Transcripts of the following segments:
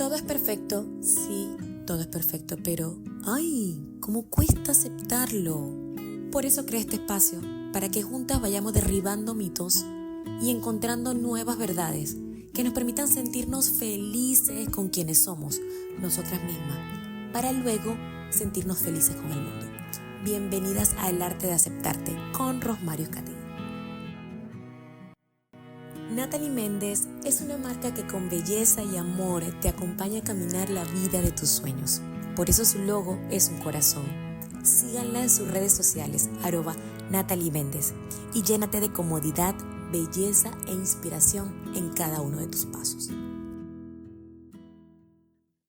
Todo es perfecto, sí, todo es perfecto, pero ¡ay! ¿Cómo cuesta aceptarlo? Por eso creé este espacio, para que juntas vayamos derribando mitos y encontrando nuevas verdades que nos permitan sentirnos felices con quienes somos, nosotras mismas, para luego sentirnos felices con el mundo. Bienvenidas a El Arte de Aceptarte con Rosmario Escatey. Natalie Méndez es una marca que con belleza y amor te acompaña a caminar la vida de tus sueños. Por eso su logo es un corazón. Síganla en sus redes sociales, @Natalie Méndez, y llénate de comodidad, belleza e inspiración en cada uno de tus pasos.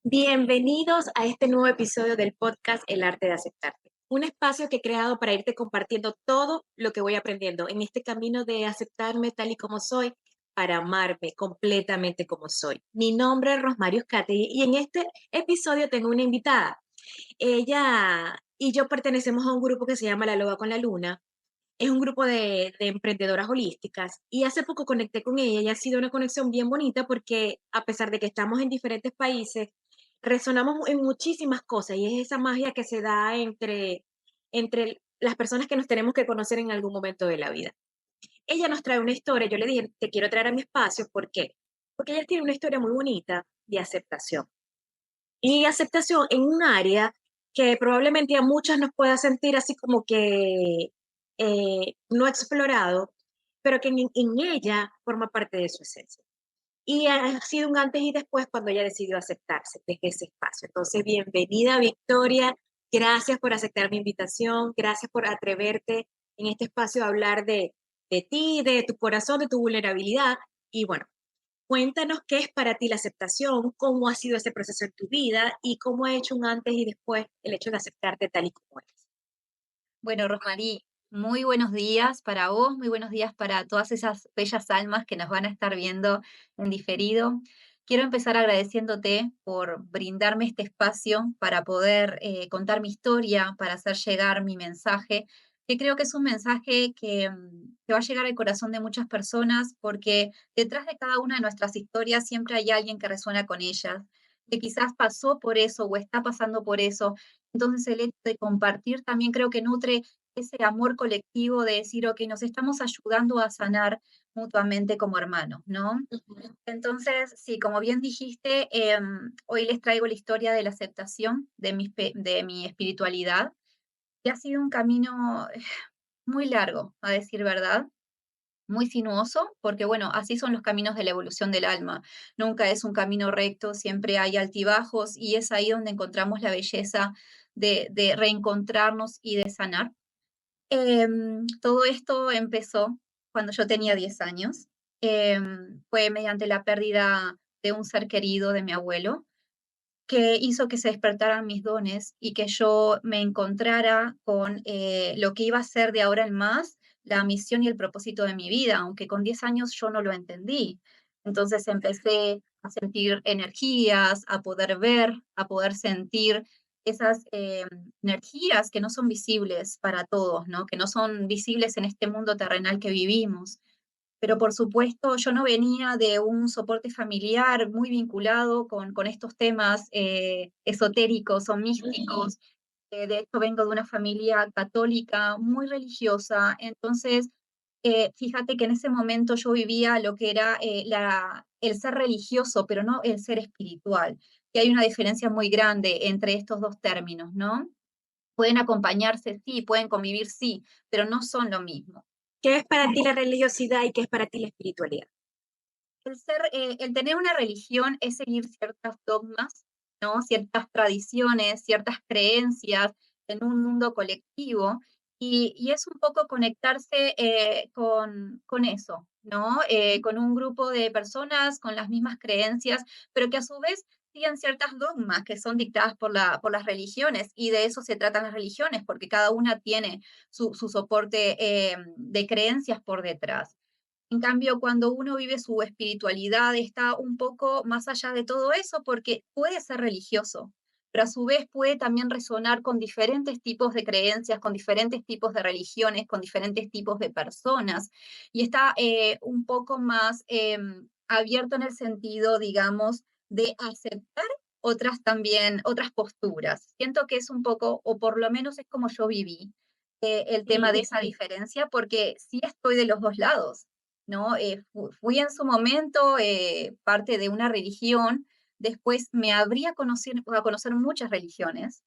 Bienvenidos a este nuevo episodio del podcast El Arte de Aceptarte. Un espacio que he creado para irte compartiendo todo lo que voy aprendiendo en este camino de aceptarme tal y como soy, para amarme completamente como soy. Mi nombre es Rosmario Escatey y en este episodio tengo una invitada. Ella y yo pertenecemos a un grupo que se llama La Loba con la Luna. Es un grupo de emprendedoras holísticas y hace poco conecté con ella y ha sido una conexión bien bonita porque a pesar de que estamos en diferentes países, resonamos en muchísimas cosas y es esa magia que se da entre las personas que nos tenemos que conocer en algún momento de la vida. Ella nos trae una historia, yo le dije, te quiero traer a mi espacio, ¿por qué? Porque ella tiene una historia muy bonita de aceptación. Y aceptación en un área que probablemente a muchas nos pueda sentir así como que no explorado, pero que en ella forma parte de su esencia. Y ha sido un antes y después cuando ella decidió aceptarse desde ese espacio. Entonces, bienvenida, Victoria. Gracias por aceptar mi invitación. Gracias por atreverte en este espacio a hablar de ti, de tu corazón, de tu vulnerabilidad. Y bueno, cuéntanos qué es para ti la aceptación, cómo ha sido ese proceso en tu vida y cómo ha hecho un antes y después el hecho de aceptarte tal y como eres. Bueno, Rosmarí, muy buenos días para vos, muy buenos días para todas esas bellas almas que nos van a estar viendo en diferido. Quiero empezar agradeciéndote por brindarme este espacio para poder contar mi historia, para hacer llegar mi mensaje, que creo que es un mensaje que va a llegar al corazón de muchas personas, porque detrás de cada una de nuestras historias siempre hay alguien que resuena con ellas, que quizás pasó por eso o está pasando por eso. Entonces, el hecho de compartir también creo que nutre ese amor colectivo de decir, ok, nos estamos ayudando a sanar mutuamente como hermanos, ¿no? Ujú. Entonces, sí, como bien dijiste, hoy les traigo la historia de la aceptación de mi espiritualidad, que ha sido un camino muy largo, a decir verdad, muy sinuoso, porque bueno, así son los caminos de la evolución del alma. Nunca es un camino recto, siempre hay altibajos y es ahí donde encontramos la belleza de reencontrarnos y de sanar. Todo esto empezó cuando yo tenía 10 años. Fue mediante la pérdida de un ser querido de mi abuelo, que hizo que se despertaran mis dones y que yo me encontrara con lo que iba a ser de ahora en más la misión y el propósito de mi vida, aunque con 10 años yo no lo entendí. Entonces empecé a sentir energías, a poder ver, a poder sentir esas energías que no son visibles para todos, ¿no? Que no son visibles en este mundo terrenal que vivimos. Pero por supuesto, yo no venía de un soporte familiar muy vinculado con estos temas esotéricos o Ujú. místicos. De hecho, vengo de una familia católica muy religiosa. Entonces, fíjate que en ese momento yo vivía lo que era el ser religioso, pero no el ser espiritual. Que hay una diferencia muy grande entre estos dos términos, ¿no? Pueden acompañarse, sí, pueden convivir, sí, pero no son lo mismo. ¿Qué es para ti la religiosidad y qué es para ti la espiritualidad? El tener una religión es seguir ciertos dogmas, ¿no? Ciertas tradiciones, ciertas creencias en un mundo colectivo, y es un poco conectarse con eso, ¿no? Con un grupo de personas con las mismas creencias, pero que a su vez siguen ciertas dogmas que son dictadas por las religiones, y de eso se tratan las religiones, porque cada una tiene su soporte de creencias por detrás. En cambio, cuando uno vive su espiritualidad, está un poco más allá de todo eso, porque puede ser religioso, pero a su vez puede también resonar con diferentes tipos de creencias, con diferentes tipos de religiones, con diferentes tipos de personas, y está un poco más abierto en el sentido, digamos, de aceptar otras también, otras posturas. Siento que es un poco, o por lo menos es como yo viví, el tema Sí, de esa diferencia, porque sí estoy de los dos lados, ¿no? Fui en su momento parte de una religión, después me abrí a conocer muchas religiones,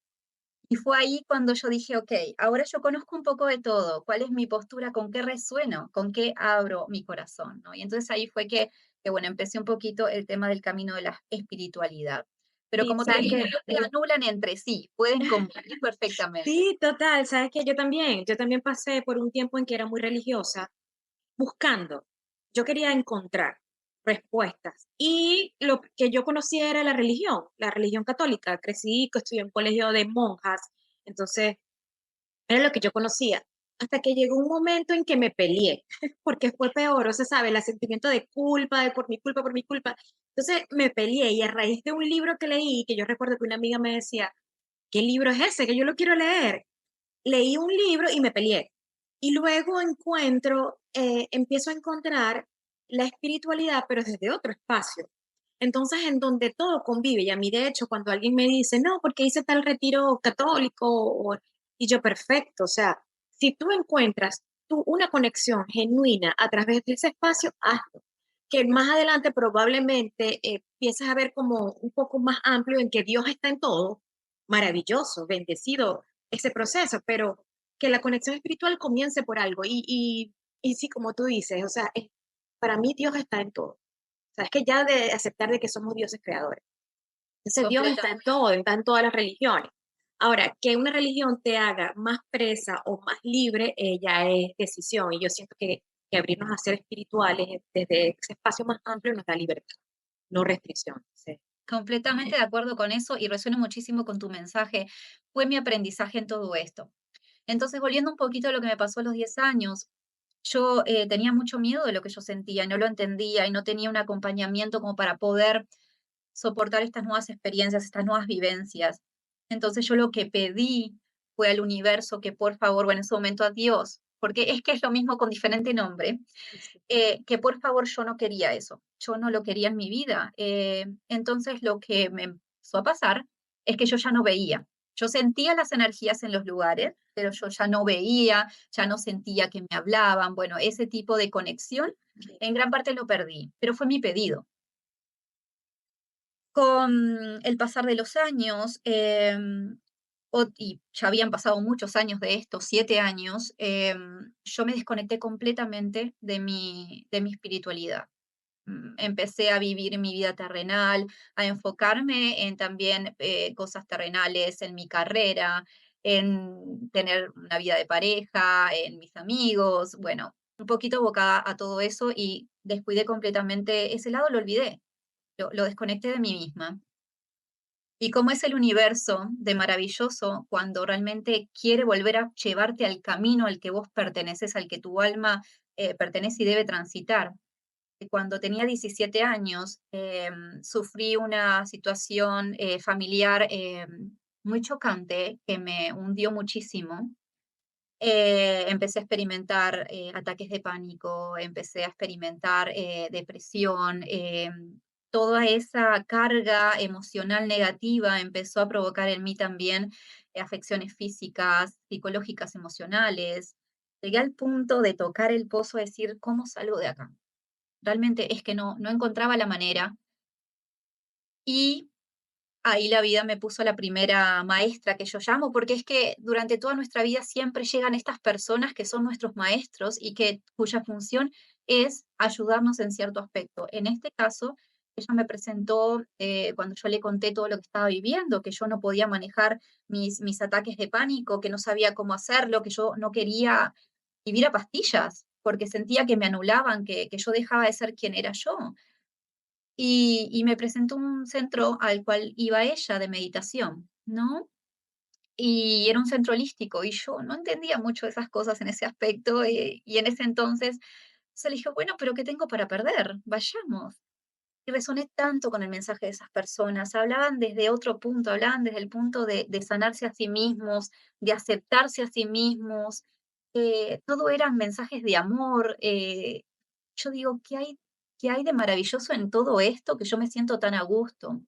y fue ahí cuando yo dije, ok, ahora yo conozco un poco de todo, cuál es mi postura, con qué resueno, con qué abro mi corazón, ¿no? Y entonces ahí fue que, bueno, empecé un poquito el tema del camino de la espiritualidad. Pero sí, como te sabes digo, que no se anulan entre sí, pueden convivir perfectamente. sí, total, sabes que yo también pasé por un tiempo en que era muy religiosa, buscando. Yo quería encontrar respuestas. Y lo que yo conocía era la religión católica. Crecí, que estudié en un colegio de monjas, entonces era lo que yo conocía. Hasta que llegó un momento en que me peleé, porque fue peor, o sea, ¿sabes? El sentimiento de culpa, de por mi culpa, por mi culpa. Entonces me peleé y a raíz de un libro que leí, que yo recuerdo que una amiga me decía, ¿qué libro es ese? Que yo lo quiero leer. Leí un libro y me peleé. Y luego empiezo a encontrar la espiritualidad, pero desde otro espacio. Entonces, en donde todo convive. Y a mí, de hecho, cuando alguien me dice, no, porque hice tal retiro católico, y yo, perfecto. O sea, si tú encuentras una conexión genuina a través de ese espacio, hazlo. Que más adelante probablemente empieces a ver como un poco más amplio en que Dios está en todo. Maravilloso, bendecido ese proceso, pero que la conexión espiritual comience por algo. Y sí, como tú dices, o sea, para mí Dios está en todo. O sea, es que ya de aceptar de que somos dioses creadores. Entonces Dios está en Completamente. todo, está en todas las religiones. Ahora, que una religión te haga más presa o más libre, ya es decisión. Y yo siento que abrirnos a ser espirituales desde ese espacio más amplio nos da libertad, no restricción. Sí. Completamente de acuerdo con eso y resueno muchísimo con tu mensaje. Fue mi aprendizaje en todo esto. Entonces, volviendo un poquito a lo que me pasó a los 10 años, yo tenía mucho miedo de lo que yo sentía, no lo entendía y no tenía un acompañamiento como para poder soportar estas nuevas experiencias, estas nuevas vivencias. Entonces yo lo que pedí fue al universo que por favor, bueno, en ese momento a Dios, porque es que es lo mismo con diferente nombre, que por favor yo no quería eso, yo no lo quería en mi vida. Entonces lo que me empezó a pasar es que yo ya no veía. Yo sentía las energías en los lugares, pero yo ya no veía, ya no sentía que me hablaban. Bueno, ese tipo de conexión en gran parte lo perdí, pero fue mi pedido. Con el pasar de los años, y ya habían pasado muchos años de esto, 7 años, yo me desconecté completamente de mi espiritualidad. Empecé a vivir mi vida terrenal, a enfocarme en también cosas terrenales, en mi carrera, en tener una vida de pareja, en mis amigos, bueno, un poquito abocada a todo eso y descuidé completamente ese lado, lo olvidé, lo desconecté de mí misma. Y cómo es el universo de maravilloso cuando realmente quiere volver a llevarte al camino al que vos perteneces, al que tu alma pertenece y debe transitar. Cuando tenía 17 años, sufrí una situación familiar muy chocante que me hundió muchísimo. Empecé a experimentar ataques de pánico, empecé a experimentar depresión, toda esa carga emocional negativa empezó a provocar en mí también afecciones físicas, psicológicas, emocionales. Llegué al punto de tocar el pozo, decir, ¿cómo salgo de acá? Realmente es que no encontraba la manera. Y ahí la vida me puso la primera maestra que yo llamo, porque es que durante toda nuestra vida siempre llegan estas personas que son nuestros maestros y cuya función es ayudarnos en cierto aspecto. En este caso, ella me presentó cuando yo le conté todo lo que estaba viviendo, que yo no podía manejar mis ataques de pánico, que no sabía cómo hacerlo, que yo no quería vivir a pastillas, porque sentía que me anulaban, que yo dejaba de ser quien era yo. Y me presentó un centro al cual iba ella de meditación, ¿no? Y era un centro holístico y yo no entendía mucho de esas cosas en ese aspecto y en ese entonces, se le dije, bueno, pero ¿qué tengo para perder? Vayamos. Y resoné tanto con el mensaje de esas personas. Hablaban desde otro punto, hablaban desde el punto de sanarse a sí mismos, de aceptarse a sí mismos. Todo eran mensajes de amor. Yo digo, ¿qué hay? ¿qué hay de maravilloso en todo esto que yo me siento tan a gusto?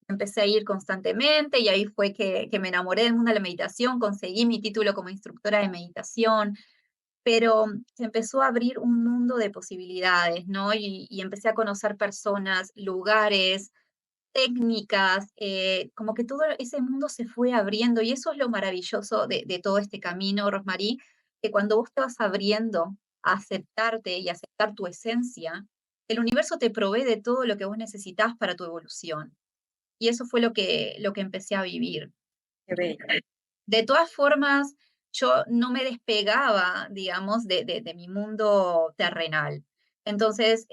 Empecé a ir constantemente y ahí fue que me enamoré del mundo de la meditación, conseguí mi título como instructora de meditación, pero se empezó a abrir un mundo de posibilidades, ¿no? Y empecé a conocer personas, lugares, técnicas, como que todo ese mundo se fue abriendo y eso es lo maravilloso de todo este camino, Rosmarie, que cuando vos te vas abriendo a aceptarte y aceptar tu esencia, el universo te provee de todo lo que vos necesitas para tu evolución. Y eso fue lo que empecé a vivir. Qué bello. De todas formas, yo no me despegaba, digamos, de mi mundo terrenal. Entonces,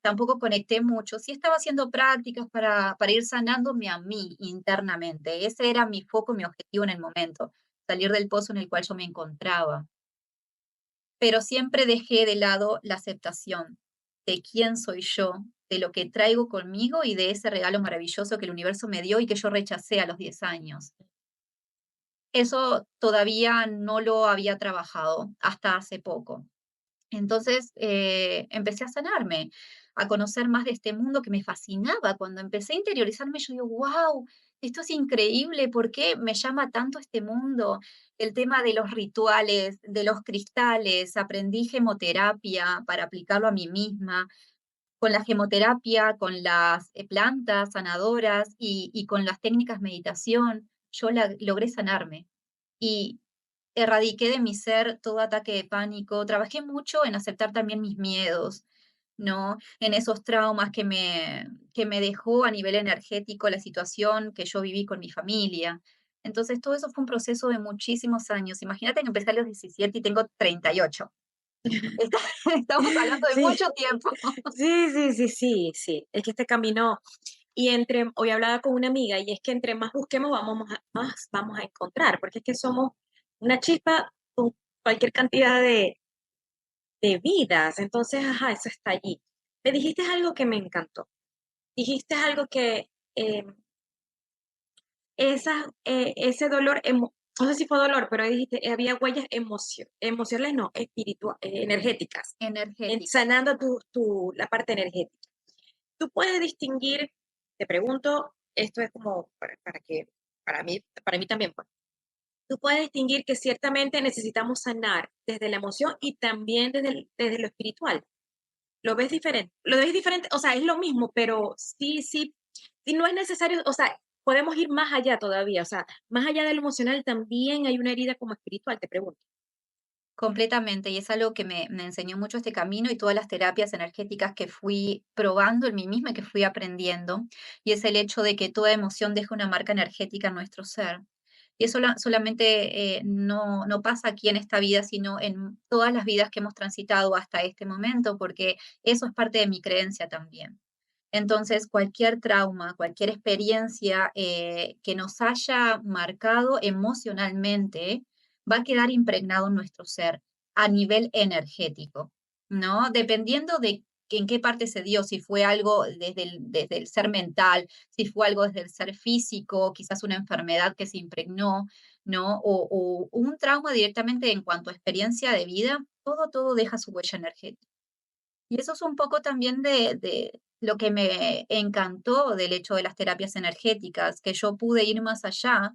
tampoco conecté mucho. Sí estaba haciendo prácticas para ir sanándome a mí internamente. Ese era mi foco, mi objetivo en el momento, salir del pozo en el cual yo me encontraba. Pero siempre dejé de lado la aceptación de quién soy yo, de lo que traigo conmigo y de ese regalo maravilloso que el universo me dio y que yo rechacé a los 10 años. Eso todavía no lo había trabajado hasta hace poco. Entonces, empecé a sanarme, a conocer más de este mundo que me fascinaba. Cuando empecé a interiorizarme, yo digo, wow, esto es increíble, ¿por qué me llama tanto este mundo? El tema de los rituales, de los cristales, aprendí gemoterapia para aplicarlo a mí misma. Con la gemoterapia, con las plantas sanadoras y con las técnicas meditación, yo logré sanarme. Y erradiqué de mi ser todo ataque de pánico. Trabajé mucho en aceptar también mis miedos, ¿no? En esos traumas que me dejó a nivel energético la situación que yo viví con mi familia. Entonces, todo eso fue un proceso de muchísimos años. Imagínate que empecé a los 17 y tengo 38. Está- Estamos hablando de Sí, mucho tiempo. sí, sí, sí, sí, sí. Es que este camino, y entre, hoy hablaba con una amiga, y es que entre más busquemos, más vamos a encontrar, porque es que somos una chispa con cualquier cantidad de vidas. Entonces, ajá, eso está allí. Me dijiste algo que me encantó. Dijiste algo que ese dolor, no sé si fue dolor, pero ahí dijiste, había huellas emocionales, no, espirituales, energéticas, Energética. sanando la parte energética. Tú puedes distinguir, te pregunto, esto es como para que, para mí también, pues, tú puedes distinguir que ciertamente necesitamos sanar desde la emoción y también desde lo espiritual. ¿Lo ves diferente? ¿Lo ves diferente? O sea, es lo mismo, pero sí, sí, sí, no es necesario, o sea, podemos ir más allá todavía, o sea, más allá de lo emocional también hay una herida como espiritual, te pregunto. Completamente, y es algo que me enseñó mucho este camino y todas las terapias energéticas que fui probando en mí misma y que fui aprendiendo, y es el hecho de que toda emoción deja una marca energética en nuestro ser. Y eso solamente no pasa aquí en esta vida, sino en todas las vidas que hemos transitado hasta este momento, porque eso es parte de mi creencia también. Entonces, cualquier trauma, cualquier experiencia que nos haya marcado emocionalmente, va a quedar impregnado en nuestro ser a nivel energético, ¿no? Dependiendo de en qué parte se dio, si fue algo desde el ser mental, si fue algo desde el ser físico, quizás una enfermedad que se impregnó, ¿no? O un trauma directamente en cuanto a experiencia de vida, todo deja su huella energética. Y eso es un poco también de lo que me encantó del hecho de las terapias energéticas, que yo pude ir más allá,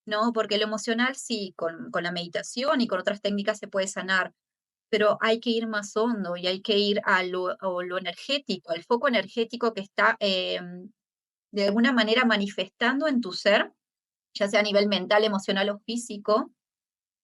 ¿no? Porque lo emocional sí, con la meditación y con otras técnicas se puede sanar, pero hay que ir más hondo y hay que ir a lo energético, al foco energético que está de alguna manera manifestando en tu ser, ya sea a nivel mental, emocional o físico,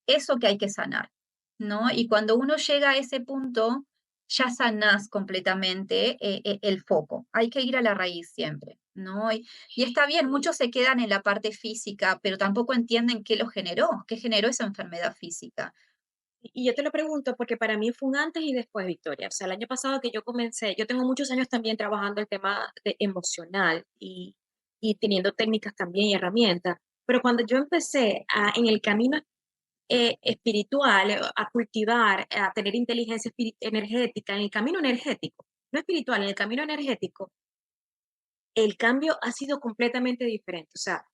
eso que hay que sanar, ¿no? Y cuando uno llega a ese punto, ya sanás completamente el foco. Hay que ir a la raíz siempre, ¿no? Y está bien, muchos se quedan en la parte física, pero tampoco entienden qué generó esa enfermedad física. Y yo te lo pregunto porque para mí fue un antes y después, Victoria. O sea, el año pasado que yo comencé, yo tengo muchos años también trabajando el tema emocional y teniendo técnicas también y herramientas, pero cuando yo empecé en el camino espiritual, a cultivar, a tener inteligencia energética, en el camino energético, no espiritual, en el camino energético, el cambio ha sido completamente diferente. O sea,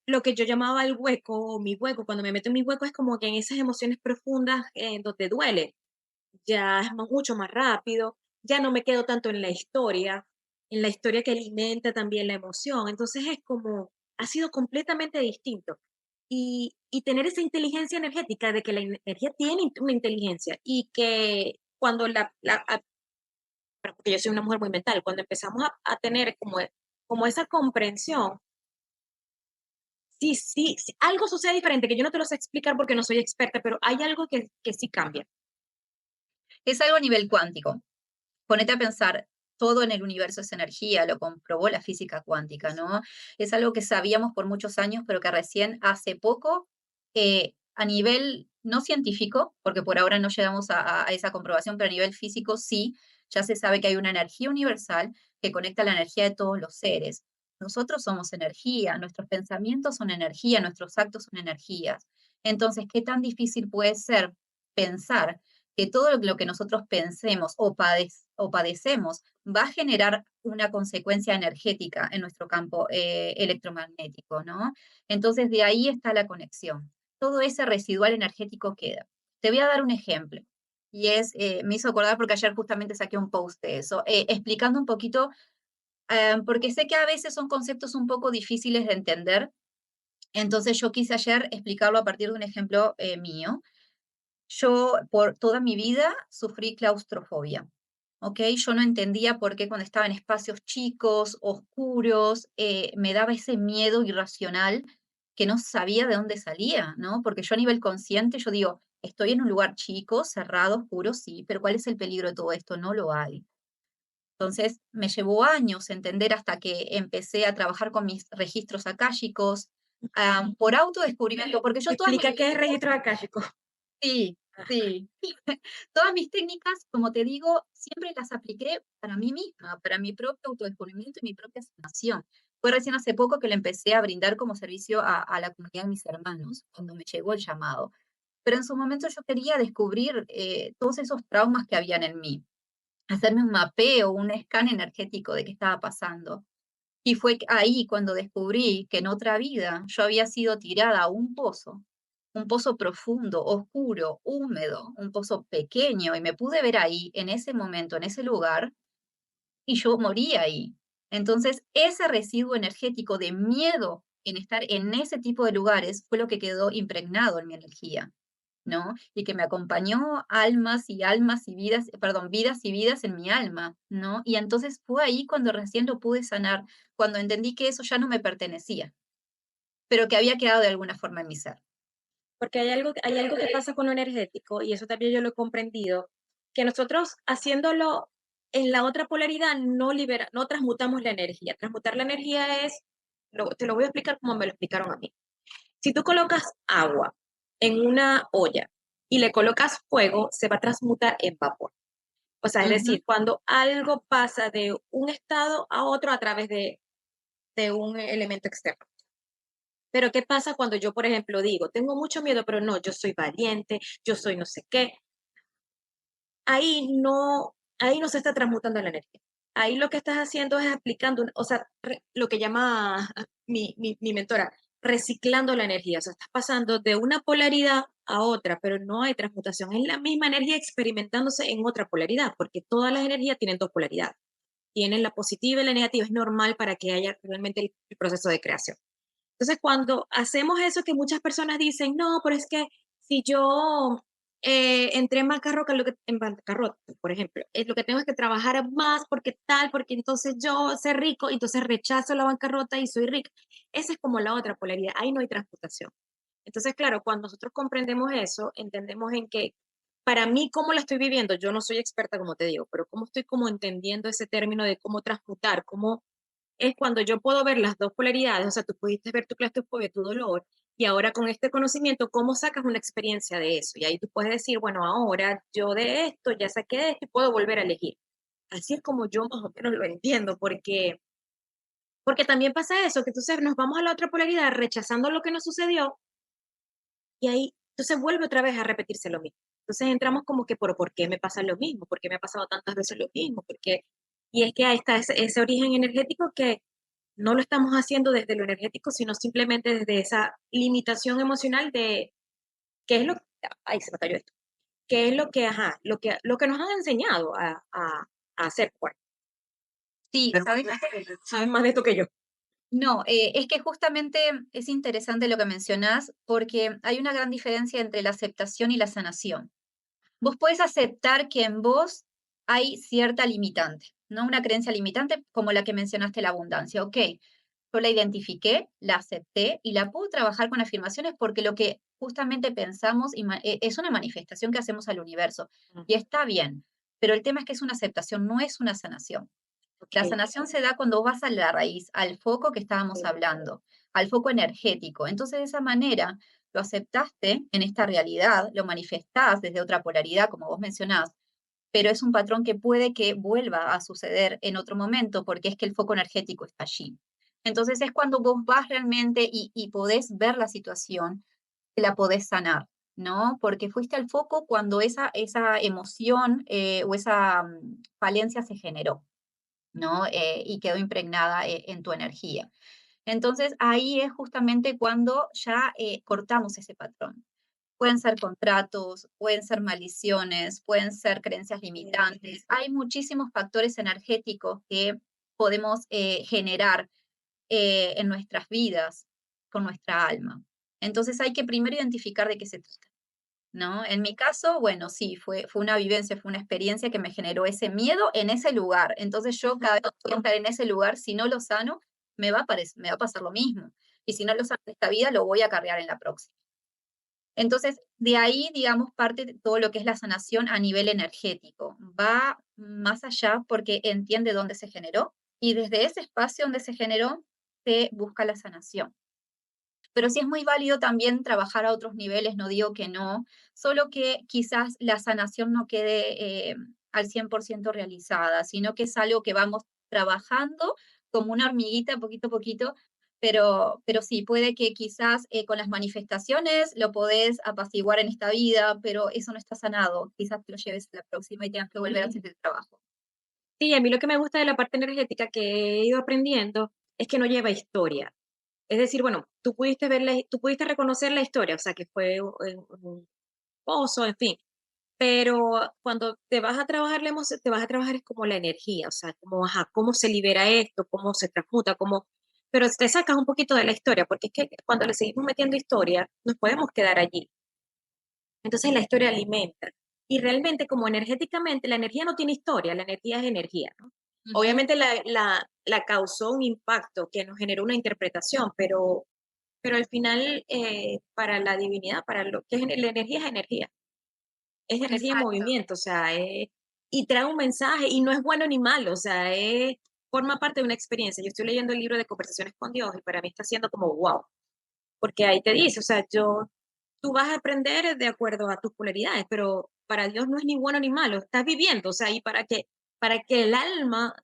lo que yo llamaba el hueco, o mi hueco, cuando me meto en mi hueco es como que en esas emociones profundas donde duele, ya es mucho más rápido. ya no me quedo tanto en la historia que alimenta también la emoción. Entonces es como, ha sido completamente distinto. Y tener esa inteligencia energética de que la energía tiene una inteligencia y que cuando porque yo soy una mujer muy mental, cuando empezamos a tener como esa comprensión, sí, sí, sí, algo sucede diferente, que yo no te lo sé explicar porque no soy experta, pero hay algo que sí cambia. Es algo a nivel cuántico. Ponete a pensar, todo en el universo es energía, lo comprobó la física cuántica, ¿no? Es algo que sabíamos por muchos años, pero que recién hace poco, a nivel no científico, porque por ahora no llegamos a esa comprobación, pero a nivel físico sí, ya se sabe que hay una energía universal que conecta la energía de todos los seres. Nosotros somos energía, nuestros pensamientos son energía, nuestros actos son energías. Entonces, ¿qué tan difícil puede ser pensar que todo lo que nosotros pensemos o padecemos va a generar una consecuencia energética en nuestro campo electromagnético, ¿no? Entonces, de ahí está la conexión. Todo ese residual energético queda. Te voy a dar un ejemplo. Y me hizo acordar porque ayer justamente saqué un post de eso, explicando un poquito, porque sé que a veces son conceptos un poco difíciles de entender. Entonces, yo quise ayer explicarlo a partir de un ejemplo mío. Yo por toda mi vida sufrí claustrofobia, ¿ok? Yo no entendía por qué cuando estaba en espacios chicos, oscuros, me daba ese miedo irracional que no sabía de dónde salía, ¿no? Porque yo a nivel consciente, yo digo, estoy en un lugar chico, cerrado, oscuro, sí, pero ¿cuál es el peligro de todo esto? No lo hay. Entonces, me llevó años entender hasta que empecé a trabajar con mis registros akáshicos, por autodescubrimiento, porque yo todas mis Explica qué es registro akáshico. sí, sí. Todas mis técnicas, como te digo, siempre las apliqué para mí misma, para mi propio autodescubrimiento y mi propia sanación. Fue recién hace poco que lo empecé a brindar como servicio a la comunidad de mis hermanos, cuando me llegó el llamado. Pero en su momento yo quería descubrir todos esos traumas que habían en mí, hacerme un mapeo, un scan energético de qué estaba pasando. Y fue ahí cuando descubrí que en otra vida yo había sido tirada a un pozo profundo, oscuro, húmedo, un pozo pequeño, y me pude ver ahí, en ese momento, en ese lugar, y yo morí ahí. Entonces, ese residuo energético de miedo en estar en ese tipo de lugares fue lo que quedó impregnado en mi energía, ¿no? Y que me acompañó almas y almas y vidas, perdón, vidas y vidas en mi alma, ¿no? Y entonces fue ahí cuando recién lo pude sanar, cuando entendí que eso ya no me pertenecía, pero que había quedado de alguna forma en mi ser. Porque hay algo que pasa con lo energético, y eso también yo lo he comprendido, que nosotros haciéndolo en la otra polaridad no transmutamos la energía. Transmutar la energía es, te lo voy a explicar como me lo explicaron a mí. Si tú colocas agua en una olla y le colocas fuego, se va a transmutar en vapor. O sea, es Ujú. decir, cuando algo pasa de un estado a otro a través de un elemento externo. Pero ¿qué pasa cuando yo, por ejemplo, digo, tengo mucho miedo, pero no, yo soy valiente, yo soy no sé qué? Ahí no se está transmutando la energía. Ahí lo que estás haciendo es aplicando, o sea, lo que llama mi mentora, reciclando la energía. O sea, estás pasando de una polaridad a otra, pero no hay transmutación. Es la misma energía experimentándose en otra polaridad, porque todas las energías tienen dos polaridades. Tienen la positiva y la negativa. Es normal para que haya realmente el proceso de creación. Entonces, cuando hacemos eso que muchas personas dicen, no, pero es que si yo entré en bancarrota, por ejemplo, lo que tengo es que trabajar más porque tal, porque entonces yo sé rico, entonces rechazo la bancarrota y soy rica. Esa es como la otra polaridad, ahí no hay transmutación. Entonces, claro, cuando nosotros comprendemos eso, entendemos en que para mí, ¿cómo la estoy viviendo? Yo no soy experta, como te digo, pero cómo estoy como entendiendo ese término de cómo transmutar, cómo es cuando yo puedo ver las dos polaridades, o sea, tú pudiste ver tu claustrofobia, tu dolor, y ahora con este conocimiento, ¿cómo sacas una experiencia de eso? Y ahí tú puedes decir, bueno, ahora yo de esto ya saqué de esto y puedo volver a elegir. Así es como yo más o menos lo entiendo, porque también pasa eso, que entonces nos vamos a la otra polaridad rechazando lo que nos sucedió y ahí entonces vuelve otra vez a repetirse lo mismo. Entonces entramos como que, ¿por qué me pasa lo mismo? ¿Por qué me ha pasado tantas veces lo mismo? Porque, y es que ahí está ese origen energético que no lo estamos haciendo desde lo energético, sino simplemente desde esa limitación emocional de qué es lo ay, se me cayó esto, qué es lo que, ajá, lo que nos han enseñado a hacer, pues. Sí, Pero ¿sabes? sabes más de esto que yo. No, es que justamente es interesante lo que mencionás, porque hay una gran diferencia entre la aceptación y la sanación. Vos podés aceptar que en vos hay cierta limitante, ¿no? Una creencia limitante como la que mencionaste, la abundancia. Ok, yo la identifiqué, la acepté y la puedo trabajar con afirmaciones porque lo que justamente pensamos es una manifestación que hacemos al universo Mm, y está bien, pero el tema es que es una aceptación, no es una sanación. La okey, sanación se da cuando vas a la raíz, al foco que estábamos okey. hablando, al foco energético. Entonces, de esa manera, lo aceptaste en esta realidad, lo manifestás desde otra polaridad, como vos mencionás, pero es un patrón que puede que vuelva a suceder en otro momento, porque es que el foco energético está allí. Entonces, es cuando vos vas realmente y podés ver la situación, que la podés sanar, ¿no? Porque fuiste al foco cuando esa emoción o esa falencia se generó. ¿No? Y quedó impregnada en tu energía. Entonces, ahí es justamente cuando ya cortamos ese patrón. Pueden ser contratos, pueden ser maldiciones, pueden ser creencias limitantes. Hay muchísimos factores energéticos que podemos generar en nuestras vidas con nuestra alma. Entonces hay que primero identificar de qué se trata. ¿No? En mi caso, bueno, sí, fue una vivencia, fue una experiencia que me generó ese miedo en ese lugar. Entonces yo cada vez que voy a estar en ese lugar, si no lo sano, me va a pasar lo mismo. Y si no lo sano en esta vida, lo voy a cargar en la próxima. Entonces, de ahí, digamos, parte de todo lo que es la sanación a nivel energético. Va más allá porque entiende dónde se generó y desde ese espacio donde se generó, se busca la sanación. Pero sí es muy válido también trabajar a otros niveles, no digo que no, solo que quizás la sanación no quede al 100% realizada, sino que es algo que vamos trabajando como una hormiguita, poquito a poquito, pero sí, puede que quizás con las manifestaciones lo podés apaciguar en esta vida, pero eso no está sanado, quizás te lo lleves a la próxima y tengas que volver a hacer el trabajo. Sí, a mí lo que me gusta de la parte energética que he ido aprendiendo es que no lleva historia. Es decir, bueno, tú pudiste reconocer la historia, o sea, que fue un pozo, en fin, pero cuando te vas a trabajar la emoción, te vas a trabajar es como la energía, o sea, como, ajá, cómo se libera esto, cómo se transmuta, cómo, pero te sacas un poquito de la historia, porque es que cuando le seguimos metiendo historia, nos podemos quedar allí. Entonces la historia alimenta. Y realmente como energéticamente, la energía no tiene historia, la energía es energía, ¿no? Ujú. Obviamente la causó un impacto que nos generó una interpretación, pero al final para la divinidad, para lo que es la energía es energía en Exacto. movimiento, o sea, y trae un mensaje y no es bueno ni malo, o sea, forma parte de una experiencia. Yo estoy leyendo el libro de Conversaciones con Dios y para mí está siendo como wow, porque ahí te dice, o sea, tú vas a aprender de acuerdo a tus polaridades, pero para Dios no es ni bueno ni malo, estás viviendo, o sea, y para que el alma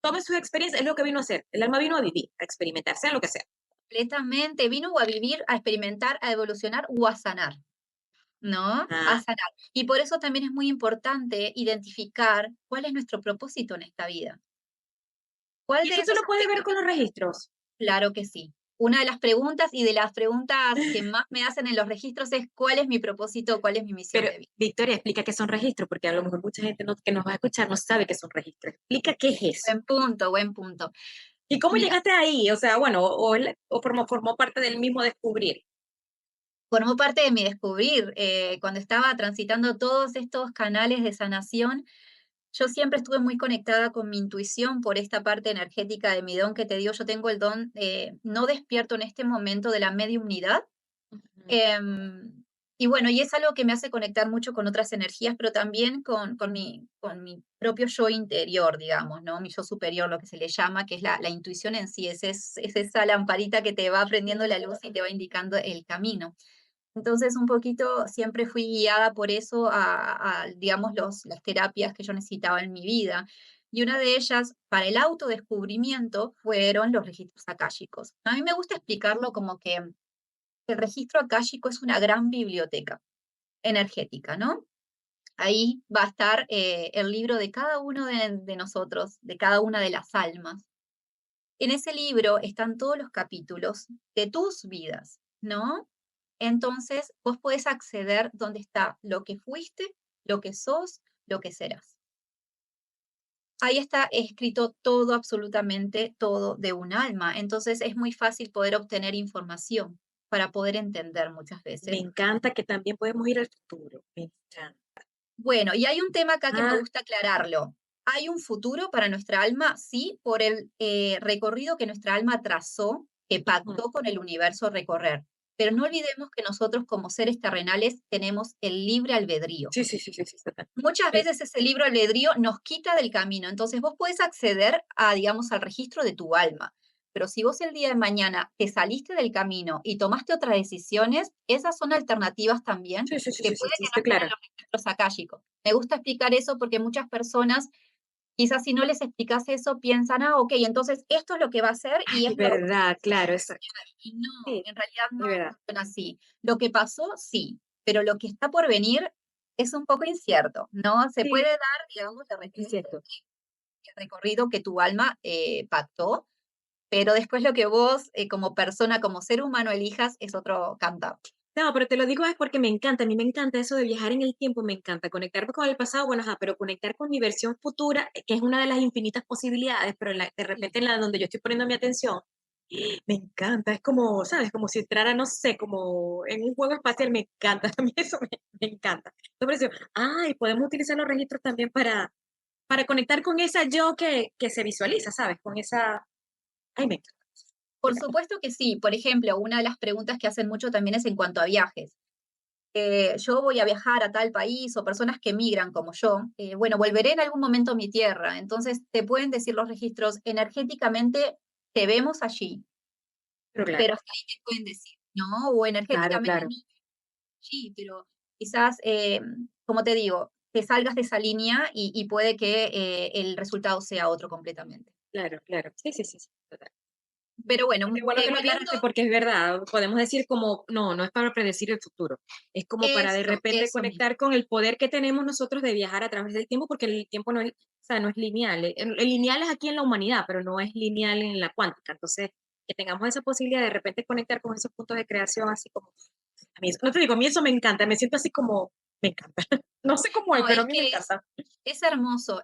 tome sus experiencias, es lo que vino a hacer, el alma vino a vivir, a experimentar, sea lo que sea. Completamente, vino o a vivir, a experimentar, a evolucionar o a sanar. ¿No? A Ah, sanar. Y por eso también es muy importante identificar cuál es nuestro propósito en esta vida. ¿Cuál y de eso tú esos lo puedes ver aspectos? con los registros. Claro que sí. Una de las preguntas y de las preguntas que más me hacen en los registros es ¿cuál es mi propósito? ¿Cuál es mi misión Pero, de vida? Victoria, explica qué son registros, porque a lo mejor mucha gente que nos va a escuchar no sabe qué son registros. Explica qué es eso. Buen punto, buen punto. ¿Y cómo Mira, llegaste ahí? O sea, bueno, o formó parte del mismo descubrir. formó parte de mi descubrir cuando estaba transitando todos estos canales de sanación. Yo siempre estuve muy conectada con mi intuición por esta parte energética de mi don que te digo. Yo tengo el don no despierto en este momento de la mediumnidad. Ujú. em, y bueno, y es algo que me hace conectar mucho con otras energías, pero también con mi propio yo interior, digamos, ¿no? Mi yo superior, lo que se le llama, que es la intuición en sí, es esa lamparita que te va prendiendo la luz y te va indicando el camino. Entonces, un poquito siempre fui guiada por eso digamos, las terapias que yo necesitaba en mi vida. Y una de ellas, para el autodescubrimiento, fueron los registros akáshicos. A mí me gusta explicarlo como que el registro akáshico es una gran biblioteca energética, ¿no? Ahí va a estar el libro de cada uno de nosotros, de cada una de las almas. En ese libro están todos los capítulos de tus vidas, ¿no? Entonces, vos podés acceder donde está lo que fuiste, lo que sos, lo que serás. ahí está escrito todo, absolutamente todo de un alma. Entonces es muy fácil poder obtener información para poder entender muchas Me veces. encanta que también podemos ir al futuro. Me encanta. Bueno, y hay un tema acá que me Ah, gusta aclararlo. ¿Hay un futuro para nuestra alma? Sí, por el recorrido que nuestra alma trazó, que ujú. pactó con el universo recorrer. Pero no olvidemos que nosotros como seres terrenales tenemos el libre albedrío. Sí, sí, sí, sí, sí, total. Muchas Eh, veces ese libre albedrío nos quita del camino. Entonces vos puedes acceder a, digamos, al registro de tu alma. Pero si vos el día de mañana te saliste del camino y tomaste otras decisiones, esas son alternativas también sí, sí, sí, que sí, sí, puede sí, que no estoy estén en clara. los registros akáshicos. Me gusta explicar eso porque muchas personas, quizás si no les explicas eso, piensan, ah, ok, entonces esto es lo que va a hacer y Ay, esto es lo que verdad, claro, exacto. y no, Sí, en realidad no es verdad. funciona así. Lo que pasó, sí, pero lo que está por venir es un poco incierto, ¿no? Se puede Sí, dar, digamos, de es repente cierto. el recorrido que tu alma pactó, pero después lo que vos, como persona, como ser humano, elijas es otro cantar. No, pero te lo digo es porque me encanta, a mí me encanta eso de viajar en el tiempo, me encanta conectarme con el pasado, bueno, ajá, pero conectar con mi versión futura, que es una de las infinitas posibilidades, pero de Sí. repente en la donde yo estoy poniendo mi atención, me encanta, es como, ¿sabes? Como si entrara, no sé, como en un juego espacial, me encanta, a mí eso me encanta. Entonces, ay, podemos utilizar los registros también para conectar con esa yo que se visualiza, ¿sabes? Con esa, ay, me encanta. Por supuesto que sí. Por ejemplo, una de las preguntas que hacen mucho también es en cuanto a viajes. Yo voy a viajar a tal país o personas que migran como yo, bueno, volveré en algún momento a mi tierra. Entonces, te pueden decir los registros, energéticamente te vemos allí, Pero claro, pero hasta ahí te pueden decir, ¿no? O claro, energéticamente claro, no, sí, pero quizás, como te digo, te salgas de esa línea y puede que el resultado sea otro completamente. claro, claro. Sí, sí, sí, sí, total. Pero bueno, No, qué bueno que lo volviendo, aclaraste porque es verdad, podemos decir como, no es para predecir el futuro, es como para de repente eso mismo. conectar con el poder que tenemos nosotros de viajar a través del tiempo, porque el tiempo no es, o sea, no es lineal. El lineal es aquí en la humanidad, pero no es lineal en la cuántica. Entonces, que tengamos esa posibilidad de repente conectar con esos puntos de creación, así como, a mí, no te digo, a mí eso me encanta, me siento así como, me encanta. No sé cómo es, No, pero a es mí me que encanta. es hermoso.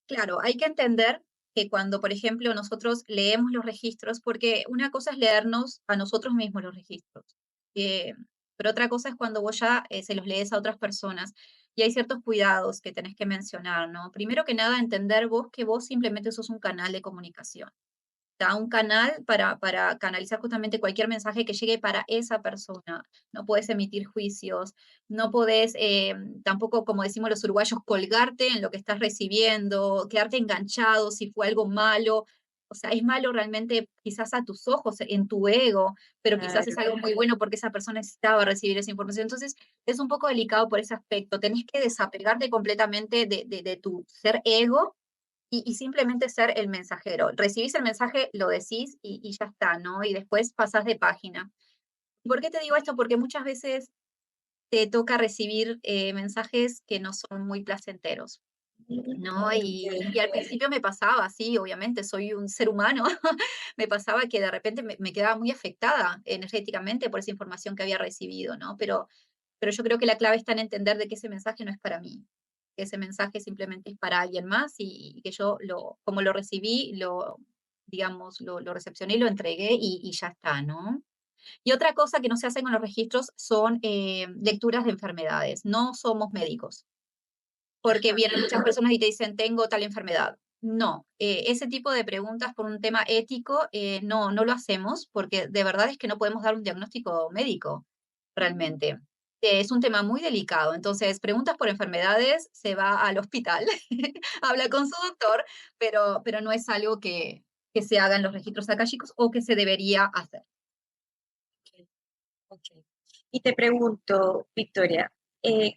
Claro, hay que entender que cuando, por ejemplo, nosotros leemos los registros, porque una cosa es leernos a nosotros mismos los registros, eh, pero otra cosa es cuando vos ya se los lees a otras personas y hay ciertos cuidados que tenés que mencionar, ¿no? Primero que nada, entender vos que vos simplemente sos un canal de comunicación, da un canal para canalizar justamente cualquier mensaje que llegue para esa persona. No puedes emitir juicios, no podés tampoco, como decimos los uruguayos, colgarte en lo que estás recibiendo, quedarte enganchado si fue algo malo. O sea, es malo realmente quizás a tus ojos, en tu ego, pero quizás es Claro, algo muy bueno porque esa persona necesitaba recibir esa información. Entonces, es un poco delicado por ese aspecto. Tenés que desapegarte completamente de tu ser ego y simplemente ser el mensajero. Recibís el mensaje, lo decís y ya está, ¿no? Y después pasás de página. ¿Por qué te digo esto? Porque muchas veces te toca recibir mensajes que no son muy placenteros, ¿no? Y al principio me pasaba, sí, obviamente, soy un ser humano, me pasaba que de repente me quedaba muy afectada energéticamente por esa información que había recibido, ¿no? Pero yo creo que la clave está en entender de que ese mensaje no es para mí, que ese mensaje simplemente es para alguien más y que yo como lo recibí, digamos, lo recepcioné y lo entregué y ya está, ¿no? Y otra cosa que no se hace con los registros son lecturas de enfermedades. No somos médicos, porque vienen muchas personas y te dicen, tengo tal enfermedad. No, ese tipo de preguntas por un tema ético no lo hacemos porque de verdad es que no podemos dar un diagnóstico médico realmente. Es un tema muy delicado. Entonces, preguntas por enfermedades, se va al hospital, habla con su doctor, pero no es algo que se haga en los registros akáshicos o que se debería hacer. okey, okey. Y te pregunto, Victoria, eh,